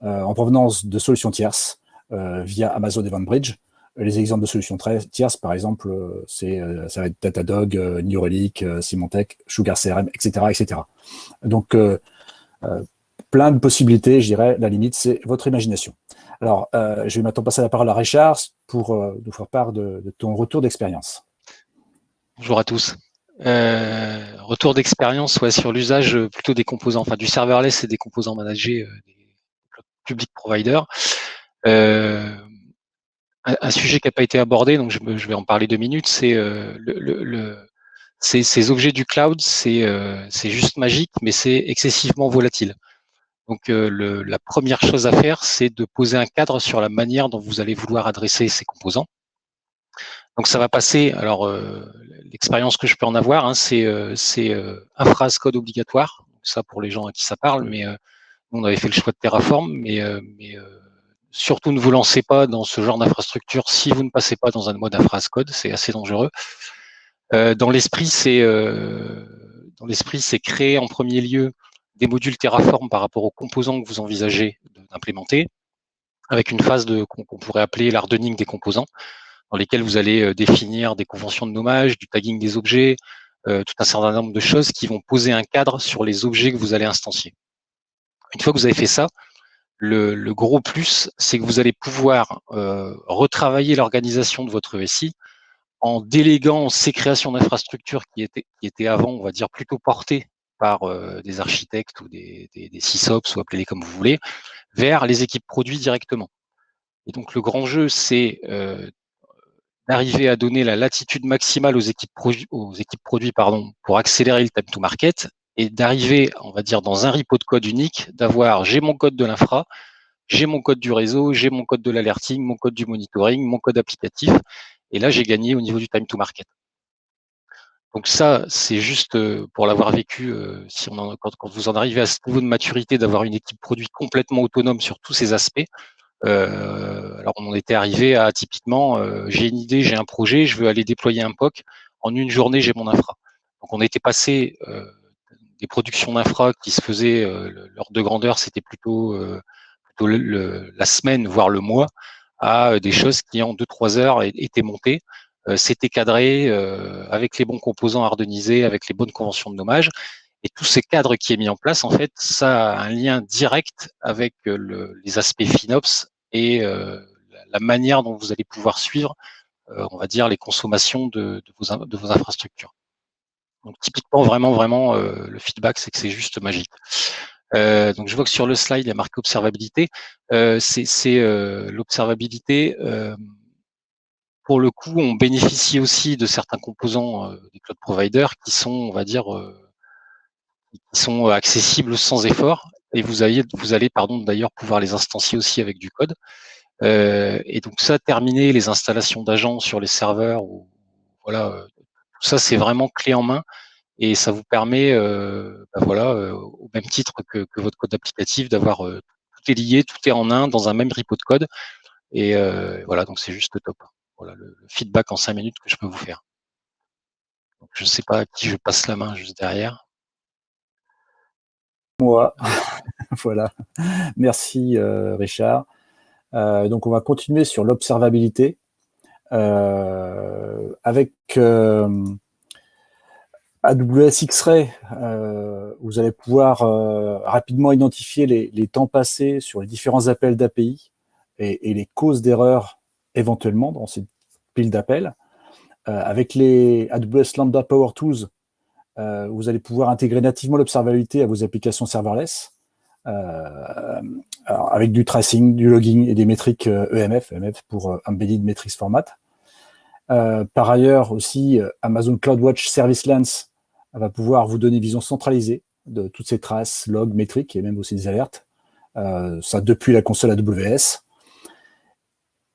en provenance de solutions tierces via Amazon Event Bridge. Les exemples de solutions tierces, par exemple, ça va être Datadog, New Relic, Symantec, Sugar CRM, etc., etc. Donc, plein de possibilités, je dirais. La limite, c'est votre imagination. Alors, je vais maintenant passer la parole à Richard pour nous faire part de ton retour d'expérience. Bonjour à tous. Retour d'expérience sur l'usage plutôt des composants, enfin du serverless et des composants managés des public providers. Un sujet qui n'a pas été abordé, donc je vais en parler 2 minutes, c'est ces objets du cloud, c'est juste magique, mais c'est excessivement volatile. Donc la première chose à faire, c'est de poser un cadre sur la manière dont vous allez vouloir adresser ces composants. Donc ça va passer, alors l'expérience que je peux en avoir, c'est un phrase code obligatoire, donc ça pour les gens à qui ça parle, mais on avait fait le choix de Terraform, mais surtout ne vous lancez pas dans ce genre d'infrastructure si vous ne passez pas dans un mode phrase code, c'est assez dangereux. Dans l'esprit, c'est créer en premier lieu des modules Terraform par rapport aux composants que vous envisagez d'implémenter, avec une phase qu'on pourrait appeler l'hardening des composants, dans lesquels vous allez définir des conventions de nommage, du tagging des objets, tout un certain nombre de choses qui vont poser un cadre sur les objets que vous allez instancier. Une fois que vous avez fait ça, le gros plus, c'est que vous allez pouvoir retravailler l'organisation de votre SI en déléguant ces créations d'infrastructures qui étaient avant, on va dire, plutôt portées par des architectes ou des SysOps, ou appelez-les comme vous voulez, vers les équipes produits directement. Et donc le grand jeu, c'est d'arriver à donner la latitude maximale aux équipes produits pour accélérer le time to market, et d'arriver, on va dire, dans un repo de code unique, d'avoir j'ai mon code de l'infra, j'ai mon code du réseau, j'ai mon code de l'alerting, mon code du monitoring, mon code applicatif, et là j'ai gagné au niveau du time to market. Donc ça, c'est juste pour l'avoir vécu, quand vous en arrivez à ce niveau de maturité, d'avoir une équipe produit complètement autonome sur tous ces aspects. Alors on en était arrivé à typiquement, j'ai une idée, j'ai un projet, je veux aller déployer un POC, en une journée j'ai mon infra. Donc on était passé des productions d'infra qui se faisaient, l'ordre de grandeur c'était plutôt la semaine, voire le mois, à des choses qui en 2-3 heures étaient montées. C'était cadré avec les bons composants hardenisés, avec les bonnes conventions de nommage. Et tous ces cadres qui est mis en place, en fait, ça a un lien direct avec les aspects FinOps et la manière dont vous allez pouvoir suivre, on va dire, les consommations de vos infrastructures. Donc typiquement, vraiment, le feedback, c'est que c'est juste magique. Donc je vois que sur le slide, il y a marqué observabilité. C'est l'observabilité. Pour le coup, on bénéficie aussi de certains composants des cloud providers qui sont, on va dire, qui sont accessibles sans effort, et vous allez d'ailleurs pouvoir les instancier aussi avec du code. Et donc ça, terminer les installations d'agents sur les serveurs, ou voilà, tout ça c'est vraiment clé en main, et ça vous permet, au même titre que votre code applicatif, d'avoir tout est lié, tout est en un dans un même repo de code, et voilà, donc c'est juste top. Voilà le feedback en 5 minutes que je peux vous faire. Donc, je ne sais pas à qui je passe la main juste derrière. Moi, voilà. Merci Richard. Donc on va continuer sur l'observabilité avec AWS X-Ray. Vous allez pouvoir rapidement identifier les temps passés sur les différents appels d'API et les causes d'erreur éventuellement dans ces piles d'appels. Avec les AWS Lambda Power Tools, vous allez pouvoir intégrer nativement l'observabilité à vos applications serverless. alors avec du tracing, du logging et des métriques EMF pour Embedded Metrics Format. Par ailleurs aussi, Amazon CloudWatch Service Lens va pouvoir vous donner une vision centralisée de toutes ces traces, logs, métriques et même aussi des alertes. Ça depuis la console AWS.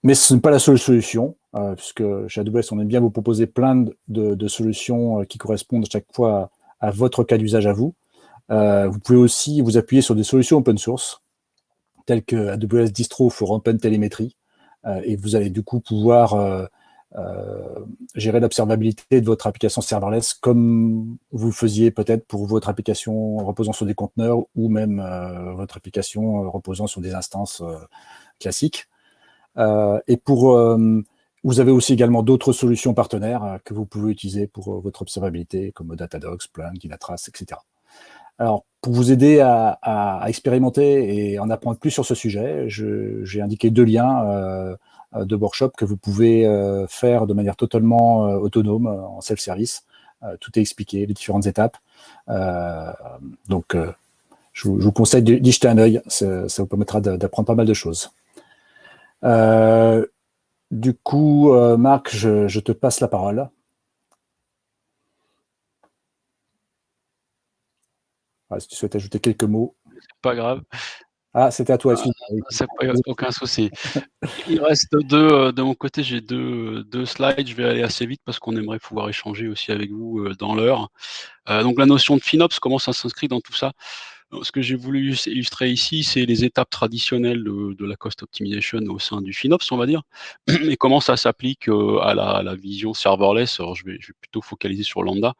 Mais ce n'est pas la seule solution, puisque chez AWS, on aime bien vous proposer plein de solutions qui correspondent à chaque fois à votre cas d'usage à vous. Vous pouvez aussi vous appuyer sur des solutions open source, telles que AWS Distro for OpenTelemetry, et vous allez du coup pouvoir gérer l'observabilité de votre application serverless comme vous le faisiez peut-être pour votre application reposant sur des conteneurs ou même votre application reposant sur des instances classiques. Vous avez aussi également d'autres solutions partenaires que vous pouvez utiliser pour votre observabilité, comme Datadog, Splunk, Dynatrace, etc. Alors, pour vous aider à expérimenter et en apprendre plus sur ce sujet, j'ai indiqué 2 liens de workshop que vous pouvez faire de manière totalement autonome, en self-service. Tout est expliqué, les différentes étapes. Donc, je vous conseille d'y jeter un œil. Ça vous permettra d'apprendre pas mal de choses. Du coup, Marc, je te passe la parole. Si tu souhaites ajouter quelques mots. C'est pas grave. Ah, c'était à toi, c'est pas aucun souci. Il reste 2, de mon côté, j'ai 2 slides, je vais aller assez vite parce qu'on aimerait pouvoir échanger aussi avec vous dans l'heure. Donc la notion de FinOps, comment ça s'inscrit dans tout ça? Ce que j'ai voulu illustrer ici, c'est les étapes traditionnelles de la cost optimization au sein du FinOps, on va dire, et comment ça s'applique à la vision serverless. Alors je vais plutôt focaliser sur Lambda.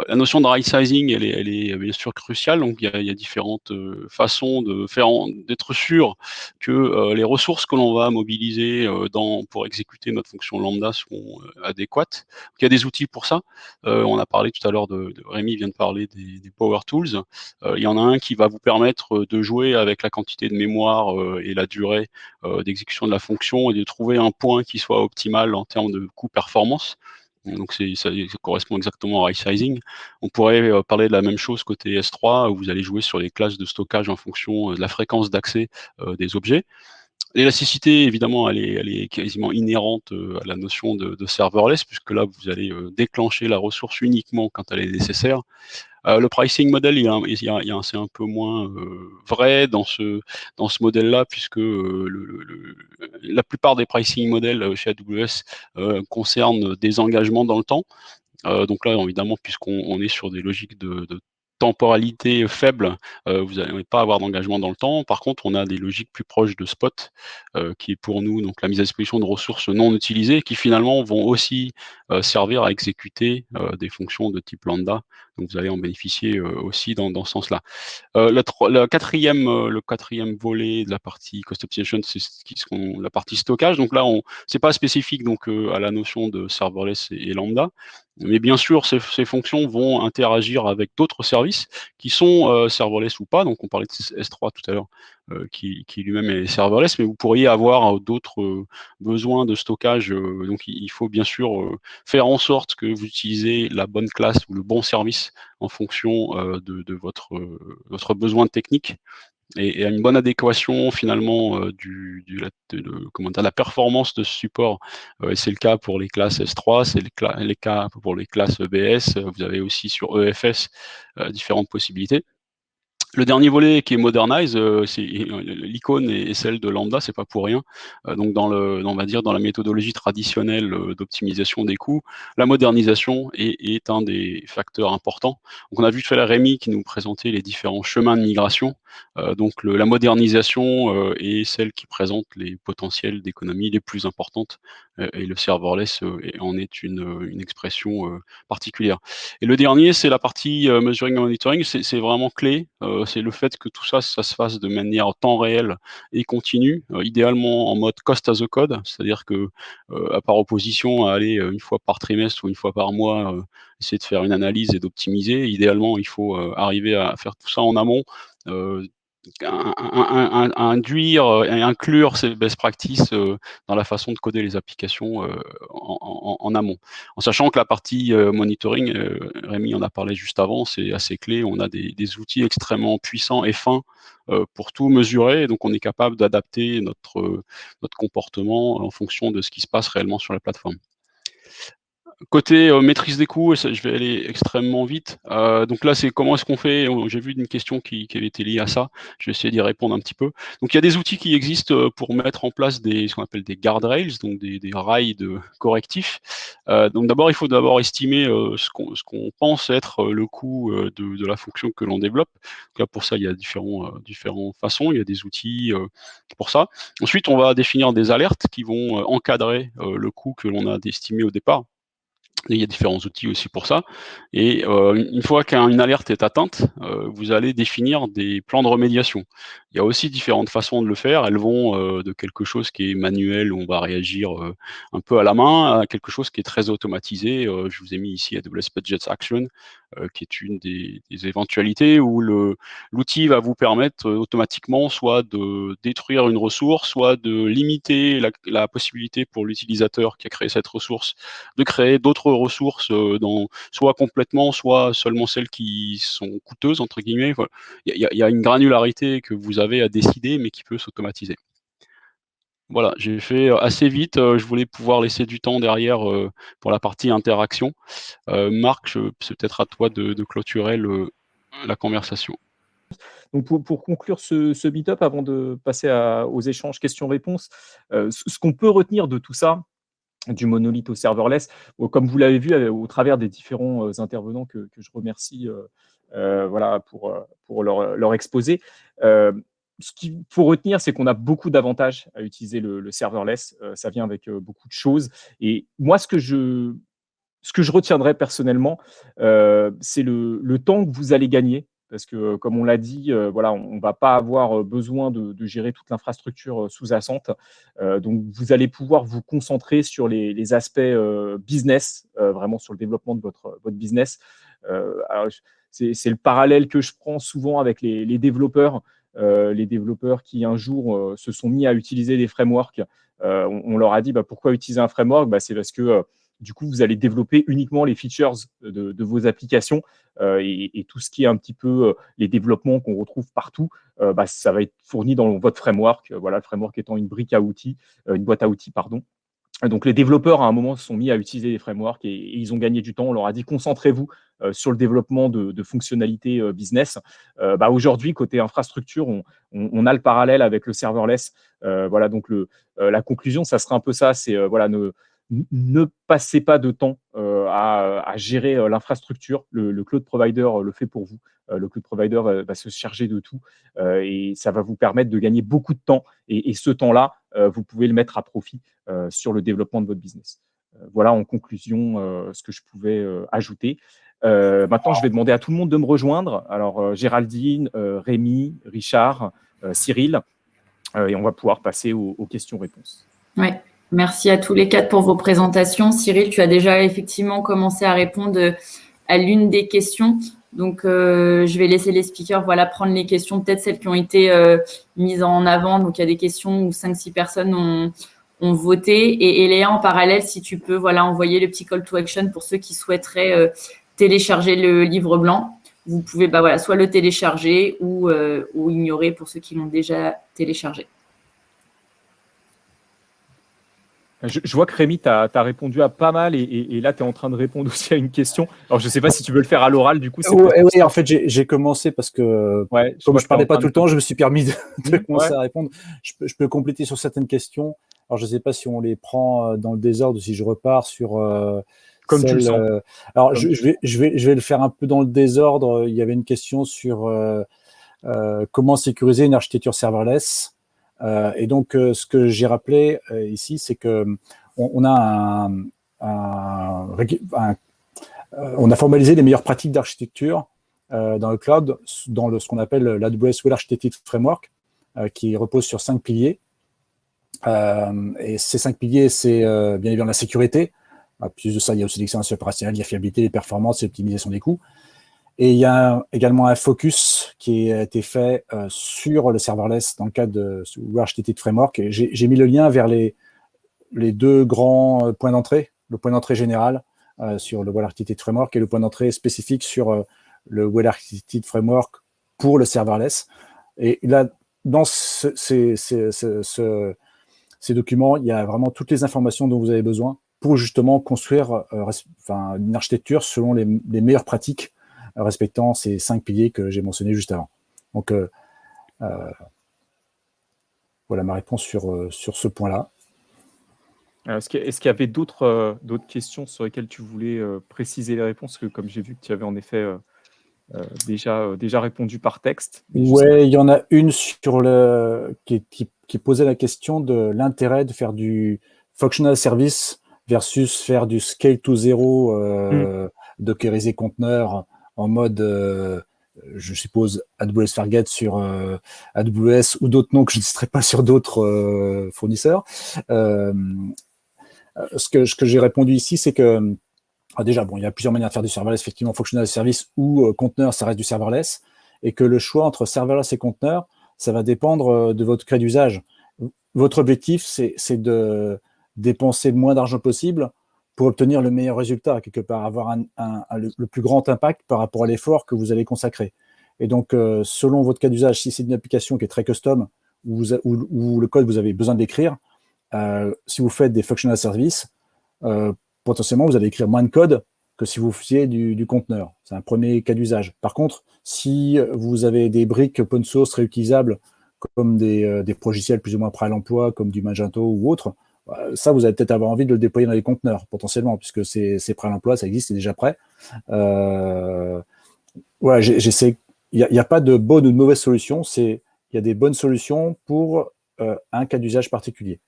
La notion de right sizing, elle est bien sûr cruciale. Donc il y a différentes façons de faire d'être sûr que les ressources que l'on va mobiliser pour exécuter notre fonction Lambda sont adéquates. Donc, il y a des outils pour ça. On a parlé tout à l'heure Rémi vient de parler des Power Tools. Il y en a un qui va vous permettre de jouer avec la quantité de mémoire et la durée d'exécution de la fonction et de trouver un point qui soit optimal en termes de coût-performance. Donc ça correspond exactement à right sizing. On pourrait parler de la même chose côté S3, où vous allez jouer sur les classes de stockage en fonction de la fréquence d'accès des objets. L'élasticité, évidemment, elle est quasiment inhérente à la notion de serverless, puisque là, vous allez déclencher la ressource uniquement quand elle est nécessaire. Le pricing model, c'est un peu moins vrai dans ce modèle-là, puisque la plupart des pricing models chez AWS concernent des engagements dans le temps. Donc là, évidemment, puisqu'on est sur des logiques de temporalité faible, vous n'allez pas avoir d'engagement dans le temps. Par contre, on a des logiques plus proches de spot, qui est pour nous donc la mise à disposition de ressources non utilisées, qui finalement vont aussi servir à exécuter des fonctions de type lambda. Donc vous allez en bénéficier aussi dans ce sens-là. Le quatrième volet de la partie cost optimization, c'est la partie stockage. Donc là, c'est pas spécifique donc à la notion de serverless et lambda. Mais bien sûr, ces fonctions vont interagir avec d'autres services qui sont serverless ou pas. Donc, on parlait de S3 tout à l'heure, qui lui-même est serverless, mais vous pourriez avoir d'autres besoins de stockage. Donc, il faut bien sûr faire en sorte que vous utilisez la bonne classe ou le bon service en fonction de votre besoin technique. Et à une bonne adéquation finalement de la performance de ce support. C'est le cas pour les classes S3, c'est les cas pour les classes EBS. Vous avez aussi sur EFS différentes possibilités. Le dernier volet qui est Modernize, l'icône est celle de Lambda, c'est pas pour rien. Donc on va dire dans la méthodologie traditionnelle d'optimisation des coûts, la modernisation est un des facteurs importants. Donc on a vu tout à l'heure Rémi qui nous présentait les différents chemins de migration. Donc la modernisation est celle qui présente les potentiels d'économie les plus importantes, et le serverless en est une expression particulière. Et le dernier, c'est la partie measuring and monitoring. C'est vraiment clé. C'est le fait que tout ça se fasse de manière temps réel et continue, idéalement en mode cost as a code, c'est-à-dire que par opposition à aller une fois par trimestre ou une fois par mois essayer de faire une analyse et d'optimiser, idéalement il faut arriver à faire tout ça en amont. induire et inclure ces best practices dans la façon de coder les applications en amont. En sachant que la partie monitoring, Rémi en a parlé juste avant, c'est assez clé. On a des outils extrêmement puissants et fins pour tout mesurer, donc on est capable d'adapter notre comportement en fonction de ce qui se passe réellement sur la plateforme. Côté maîtrise des coûts, et ça, je vais aller extrêmement vite. Donc là, c'est comment est-ce qu'on fait? J'ai vu une question qui avait été liée à ça. Je vais essayer d'y répondre un petit peu. Donc il y a des outils qui existent pour mettre en place ce qu'on appelle des guardrails, donc des rails correctifs. Donc d'abord, il faut estimer ce qu'on pense être le coût de la fonction que l'on développe. Donc là, pour ça, il y a différentes façons. Il y a des outils pour ça. Ensuite, on va définir des alertes qui vont encadrer le coût que l'on a estimé au départ. Et il y a différents outils aussi pour ça. Et une fois qu'une alerte est atteinte, vous allez définir des plans de remédiation. Il y a aussi différentes façons de le faire. Elles vont de quelque chose qui est manuel, où on va réagir un peu à la main, à quelque chose qui est très automatisé. Je vous ai mis ici AWS Budget Action, qui est une des éventualités où l'outil va vous permettre automatiquement soit de détruire une ressource, soit de limiter la possibilité pour l'utilisateur qui a créé cette ressource de créer d'autres ressources soit complètement, soit seulement celles qui sont coûteuses, entre guillemets. Voilà. Il y a une granularité que vous avez à décider, mais qui peut s'automatiser. Voilà, j'ai fait assez vite. Je voulais pouvoir laisser du temps derrière pour la partie interaction. Marc, c'est peut-être à toi de clôturer la conversation. Donc pour conclure ce meet-up, avant de passer aux échanges questions-réponses, ce qu'on peut retenir de tout ça, du monolithe au serverless, comme vous l'avez vu au travers des différents intervenants que je remercie voilà, pour leur exposé, ce qu'il faut retenir, c'est qu'on a beaucoup d'avantages à utiliser le serverless. Ça vient avec beaucoup de choses. Et moi, ce que je retiendrai personnellement, c'est le temps que vous allez gagner. Parce que, comme on l'a dit, voilà, on ne va pas avoir besoin de gérer toute l'infrastructure sous-jacente. Donc, vous allez pouvoir vous concentrer sur les aspects business, vraiment sur le développement de votre business. Alors, c'est le parallèle que je prends souvent avec les développeurs. Les développeurs qui, un jour, se sont mis à utiliser des frameworks. On leur a dit pourquoi utiliser un framework? C'est parce que du coup, vous allez développer uniquement les features de vos applications et tout ce qui est un petit peu les développements qu'on retrouve partout, ça va être fourni dans votre framework. Voilà, le framework étant une brique à outils, une boîte à outils, pardon. Donc, les développeurs, à un moment, se sont mis à utiliser les frameworks et ils ont gagné du temps. On leur a dit, concentrez-vous sur le développement de fonctionnalités business. Aujourd'hui, côté infrastructure, on a le parallèle avec le serverless. Voilà, donc la conclusion, ça sera un peu ça, c'est voilà, ne passez pas de temps à gérer l'infrastructure. Le cloud provider le fait pour vous. Le cloud provider va se charger de tout et ça va vous permettre de gagner beaucoup de temps. Et ce temps-là, vous pouvez le mettre à profit sur le développement de votre business. Voilà en conclusion ce que je pouvais ajouter. Maintenant, je vais demander à tout le monde de me rejoindre. Alors, Géraldine, Rémi, Richard, Cyril, et on va pouvoir passer aux questions-réponses. Oui. Merci à tous les quatre pour vos présentations. Cyril, tu as déjà effectivement commencé à répondre à l'une des questions. Donc, je vais laisser les speakers prendre les questions, peut-être celles qui ont été mises en avant. Donc, il y a des questions où 5-6 personnes ont voté. Et Léa, en parallèle, si tu peux envoyer le petit call to action pour ceux qui souhaiteraient télécharger le livre blanc. Vous pouvez soit le télécharger ou ignorer pour ceux qui l'ont déjà téléchargé. Je vois que Rémi, tu as répondu à pas mal et là, tu es en train de répondre aussi à une question. Alors, je ne sais pas si tu veux le faire à l'oral, du coup. Oui, en fait, j'ai commencé parce que, comme je ne parlais pas tout le temps, je me suis permis de commencer à répondre. Je peux compléter sur certaines questions. Alors, je ne sais pas si on les prend dans le désordre ou si je repars sur comme tu le sens. Alors, je vais le faire un peu dans le désordre. Il y avait une question sur comment sécuriser une architecture serverless. Et donc, ce que j'ai rappelé ici, c'est que on a on a formalisé les meilleures pratiques d'architecture dans le cloud, dans ce qu'on appelle l'AWS Well Architected Framework, qui repose sur 5 piliers. Et ces 5 piliers, c'est bien évidemment la sécurité. Plus de ça, il y a aussi l'excellence opérationnelle, il y a fiabilité, les performances et l'optimisation des coûts. Et il y a également un focus qui a été fait sur le serverless dans le cadre de WebRTT Framework. Et j'ai mis le lien vers les deux grands points d'entrée, le point d'entrée général sur le WebRTT Framework et le point d'entrée spécifique sur le WebRTT Framework pour le serverless. Et là, dans ces documents, il y a vraiment toutes les informations dont vous avez besoin pour justement construire une architecture selon les meilleures pratiques respectant ces 5 piliers que j'ai mentionnés juste avant. Donc, voilà ma réponse sur ce point-là. Est-ce qu'il y avait d'autres questions sur lesquelles tu voulais préciser les réponses? Que comme j'ai vu que tu avais en effet déjà répondu par texte. Ouais, il y en a une sur qui posait la question de l'intérêt de faire du functional service versus faire du scale to zero, dockeriser conteneur en mode, je suppose, AWS Fargate sur AWS ou d'autres noms que je ne citerai pas sur d'autres fournisseurs. Ce que j'ai répondu ici, c'est que déjà, il y a plusieurs manières de faire du serverless, effectivement, functional service ou conteneur, ça reste du serverless, et que le choix entre serverless et conteneur, ça va dépendre de votre cas d'usage. Votre objectif, c'est de dépenser le moins d'argent possible pour obtenir le meilleur résultat, quelque part, avoir le plus grand impact par rapport à l'effort que vous allez consacrer. Et donc, selon votre cas d'usage, si c'est une application qui est très custom, où le code, vous avez besoin de l'écrire, si vous faites des functional services, potentiellement, vous allez écrire moins de code que si vous faisiez du conteneur. C'est un premier cas d'usage. Par contre, si vous avez des briques open source réutilisables, comme des logiciels plus ou moins prêts à l'emploi, comme du Magento ou autre, ça, vous allez peut-être avoir envie de le déployer dans les conteneurs, potentiellement, puisque c'est prêt à l'emploi, ça existe, c'est déjà prêt. Voilà, j'essaie. Il n'y a pas de bonne ou de mauvaise solution, il y a des bonnes solutions pour un cas d'usage particulier.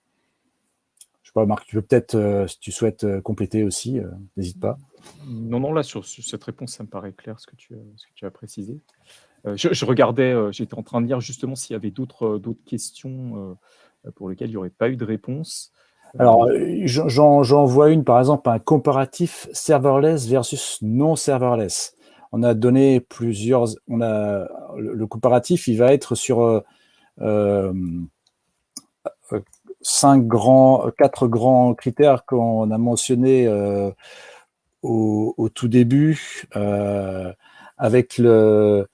Je sais pas, Marc, tu veux peut-être, si tu souhaites compléter aussi, n'hésite pas. Non, là, sur cette réponse, ça me paraît clair ce que tu as précisé. Je regardais, j'étais en train de lire justement s'il y avait d'autres questions pour lesquelles il n'y aurait pas eu de réponse. Alors, j'en vois une, par exemple, un comparatif serverless versus non serverless. On a donné le comparatif, il va être sur 4 grands critères qu'on a mentionnés au tout début. Avec le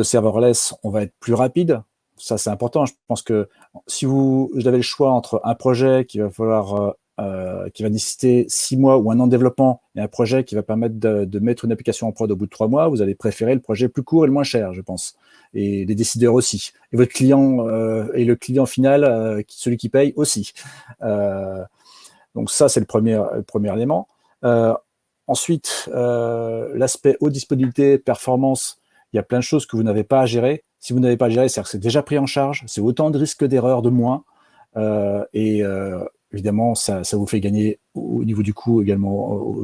serverless, on va être plus rapide. Ça, c'est important. Je pense que si vous avez le choix entre un projet qui va nécessiter 6 mois ou un an de développement et un projet qui va permettre de mettre une application en prod au bout de 3 mois, vous allez préférer le projet plus court et le moins cher, je pense. Et les décideurs aussi. Et votre client et le client final, celui qui paye aussi. Donc ça, c'est le premier élément. Ensuite, l'aspect haute disponibilité, performance, il y a plein de choses que vous n'avez pas à gérer. Si vous n'avez pas à gérer, c'est-à-dire que c'est déjà pris en charge, c'est autant de risques d'erreur de moins. Évidemment, ça vous fait gagner au niveau du coût également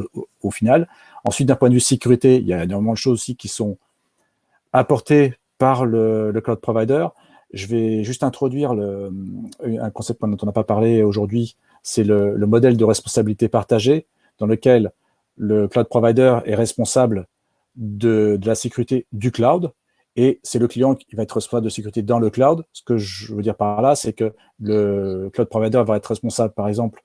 au final. Ensuite, d'un point de vue sécurité, il y a énormément de choses aussi qui sont apportées par le cloud provider. Je vais juste introduire un concept dont on n'a pas parlé aujourd'hui, c'est le modèle de responsabilité partagée, dans lequel le cloud provider est responsable de la sécurité du cloud, et c'est le client qui va être responsable de sécurité dans le cloud. Ce que je veux dire par là, c'est que le cloud provider va être responsable, par exemple,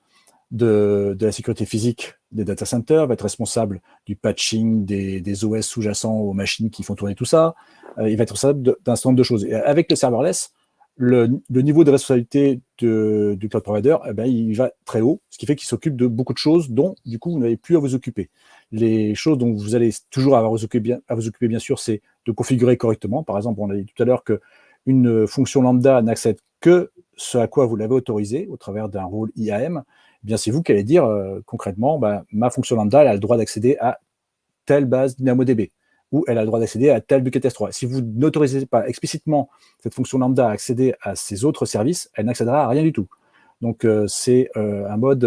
de la sécurité physique des data centers, va être responsable du patching des OS sous-jacents aux machines qui font tourner tout ça. Il va être responsable d'un certain nombre de choses. Et avec le serverless, le niveau de responsabilité du cloud provider, il va très haut, ce qui fait qu'il s'occupe de beaucoup de choses dont, du coup, vous n'avez plus à vous occuper. Les choses dont vous allez toujours avoir à vous occuper, bien sûr, c'est de configurer correctement. Par exemple, on a dit tout à l'heure qu'une fonction lambda n'accède que ce à quoi vous l'avez autorisé au travers d'un rôle IAM. Eh bien, c'est vous qui allez dire concrètement, ma fonction lambda, elle a le droit d'accéder à telle base DynamoDB, ou elle a le droit d'accéder à tel bucket S3. Si vous n'autorisez pas explicitement cette fonction lambda à accéder à ces autres services, elle n'accédera à rien du tout. Donc, c'est un mode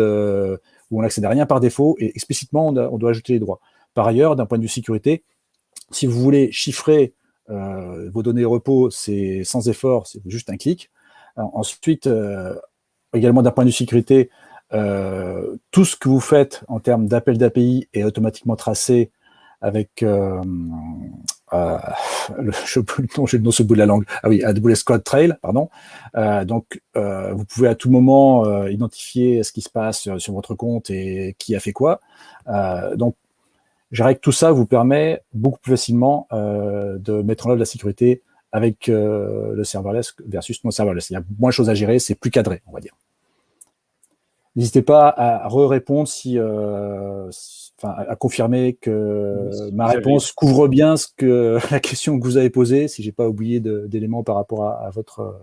où on n'accède à rien par défaut, et explicitement, on doit ajouter les droits. Par ailleurs, d'un point de vue sécurité, si vous voulez chiffrer vos données repos, c'est sans effort, c'est juste un clic. Ensuite, également d'un point de vue sécurité, tout ce que vous faites en termes d'appel d'API est automatiquement tracé avec j'ai le nom sur le bout de la langue. Ah oui, AWS CloudTrail, pardon. Donc, vous pouvez à tout moment identifier ce qui se passe sur votre compte et qui a fait quoi. Donc, je dirais que tout ça vous permet beaucoup plus facilement de mettre en œuvre la sécurité avec le serverless versus non serverless. Il y a moins de choses à gérer, c'est plus cadré, on va dire. N'hésitez pas à répondre à confirmer que ma réponse couvre bien la question que vous avez posée, si j'ai pas oublié d'éléments par rapport à votre...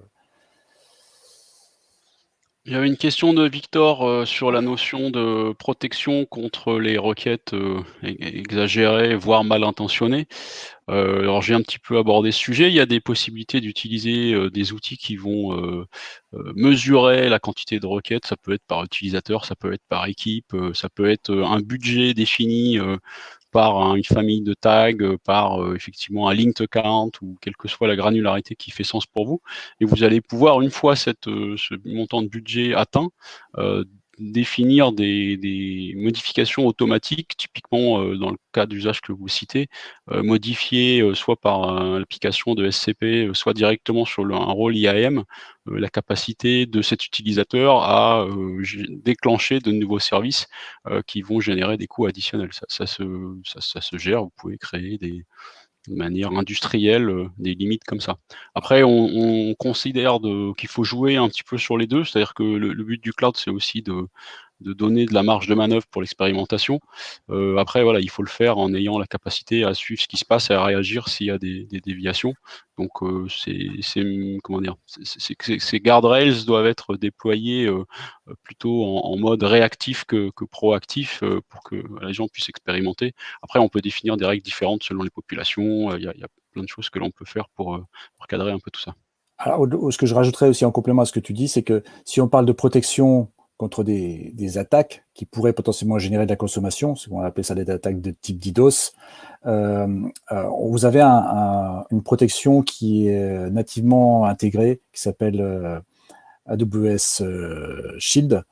Il y avait une question de Victor sur la notion de protection contre les requêtes exagérées, voire mal intentionnées. Alors j'ai un petit peu abordé ce sujet. Il y a des possibilités d'utiliser des outils qui vont mesurer la quantité de requêtes. Ça peut être par utilisateur, ça peut être par équipe, ça peut être un budget défini par une famille de tags, par effectivement un linked account ou quelle que soit la granularité qui fait sens pour vous. Et vous allez pouvoir, une fois ce montant de budget atteint, définir des modifications automatiques, typiquement dans le cas d'usage que vous citez, modifier soit par l'application de SCP, soit directement sur un rôle IAM, la capacité de cet utilisateur à déclencher de nouveaux services qui vont générer des coûts additionnels. Ça se gère, vous pouvez créer de manière industrielle des limites comme ça. Après, on considère qu'il faut jouer un petit peu sur les deux, c'est-à-dire que le but du cloud, c'est aussi de donner de la marge de manœuvre pour l'expérimentation. Après, voilà, il faut le faire en ayant la capacité à suivre ce qui se passe et à réagir s'il y a des déviations. Donc, comment dire, ces guardrails doivent être déployés plutôt en mode réactif que proactif pour que les gens puissent expérimenter. Après, on peut définir des règles différentes selon les populations. Il y a plein de choses que l'on peut faire pour cadrer un peu tout ça. Alors, ce que je rajouterais aussi en complément à ce que tu dis, c'est que si on parle de protection contre des attaques qui pourraient potentiellement générer de la consommation, on appelle ça des attaques de type DDoS, vous avez une protection qui est nativement intégrée, qui s'appelle AWS Shield,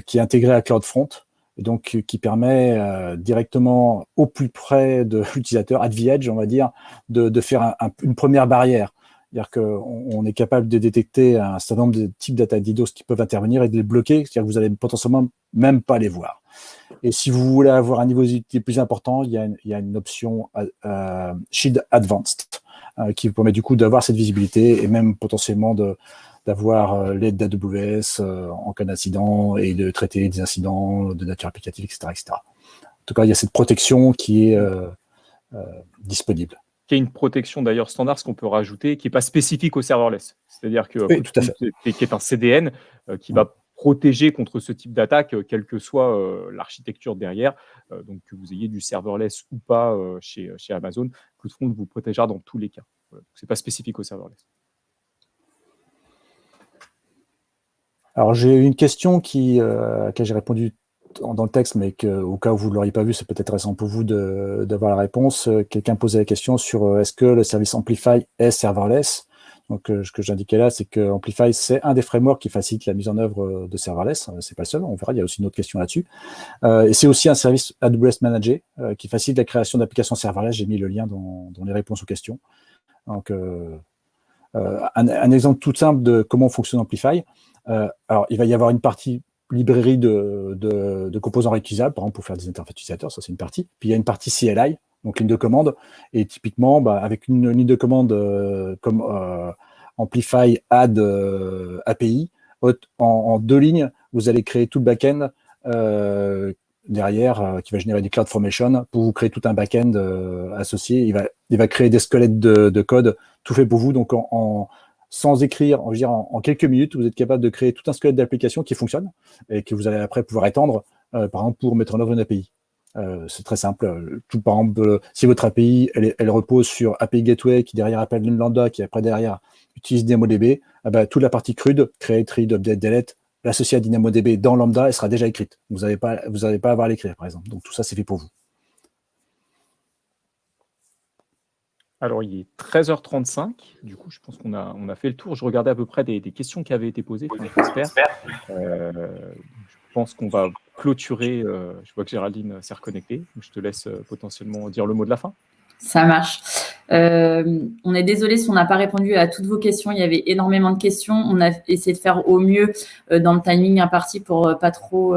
qui est intégrée à CloudFront, et donc qui permet directement au plus près de l'utilisateur, at the edge, on va dire, de faire une première barrière. C'est-à-dire qu'on est capable de détecter un certain nombre de types d'attaques DDoS qui peuvent intervenir et de les bloquer, c'est-à-dire que vous allez potentiellement même pas les voir. Et si vous voulez avoir un niveau d'utilité plus important, il y a une option Shield Advanced qui vous permet du coup d'avoir cette visibilité et même potentiellement d'avoir l'aide d'AWS en cas d'incident et de traiter des incidents de nature applicative, etc., etc. En tout cas, il y a cette protection qui est disponible. Qui est une protection d'ailleurs standard, ce qu'on peut rajouter, qui n'est pas spécifique au serverless. C'est-à-dire que oui, tout à fait. Qui est un CDN qui va protéger contre ce type d'attaque, quelle que soit l'architecture derrière. Donc que vous ayez du serverless ou pas chez Amazon, CloudFront vous protégera dans tous les cas. Voilà. Ce n'est pas spécifique au serverless. Alors j'ai une question à laquelle j'ai répondu dans le texte, mais au cas où vous ne l'auriez pas vu, c'est peut-être intéressant pour vous d'avoir la réponse. Quelqu'un posait la question sur est-ce que le service Amplify est serverless. Donc, ce que j'indiquais là, c'est que Amplify, c'est un des frameworks qui facilite la mise en œuvre de serverless. C'est pas le seul, on verra, il y a aussi une autre question là-dessus. Et c'est aussi un service AWS Managé qui facilite la création d'applications serverless. J'ai mis le lien dans les réponses aux questions. Donc, un exemple tout simple de comment fonctionne Amplify. Alors, il va y avoir une partie librairie de composants réutilisables, par exemple pour faire des interfaces utilisateurs, ça c'est une partie. Puis il y a une partie CLI, donc ligne de commande, et typiquement avec une ligne de commande comme Amplify Add API, en 2 lignes, vous allez créer tout le back-end derrière qui va générer des CloudFormation pour vous créer tout un back-end associé. Il va créer des squelettes de code tout fait pour vous, donc sans écrire, on va dire en quelques minutes, vous êtes capable de créer tout un squelette d'application qui fonctionne et que vous allez après pouvoir étendre, par exemple, pour mettre en œuvre une API. C'est très simple. Par exemple, si votre API, elle repose sur API Gateway, qui derrière appelle une lambda, qui après derrière utilise DynamoDB, toute la partie crude, create, read, update, delete, l'associée à DynamoDB dans lambda, elle sera déjà écrite. Vous n'allez pas avoir à l'écrire, par exemple. Donc tout ça, c'est fait pour vous. Alors, il est 13h35. Du coup, je pense qu'on a fait le tour. Je regardais à peu près des questions qui avaient été posées, j'espère. Je pense qu'on va clôturer. Je vois que Géraldine s'est reconnectée. Je te laisse potentiellement dire le mot de la fin. Ça marche. On est désolé si on n'a pas répondu à toutes vos questions. Il y avait énormément de questions. On a essayé de faire au mieux dans le timing imparti pour pas trop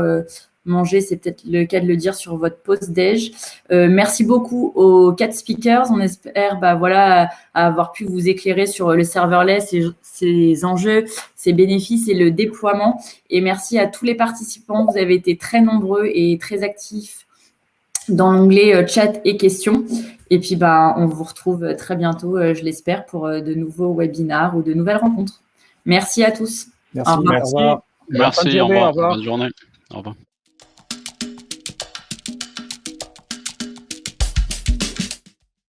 manger. C'est peut-être le cas de le dire sur votre pause déj. Merci beaucoup aux 4 speakers. On espère avoir pu vous éclairer sur le serverless, ses enjeux, ses bénéfices et le déploiement. Et merci à tous les participants. Vous avez été très nombreux et très actifs dans l'onglet chat et questions. Et puis, on vous retrouve très bientôt, je l'espère, pour de nouveaux webinars ou de nouvelles rencontres. Merci à tous. Merci. Merci. Merci, au revoir. Bonne journée. Au revoir.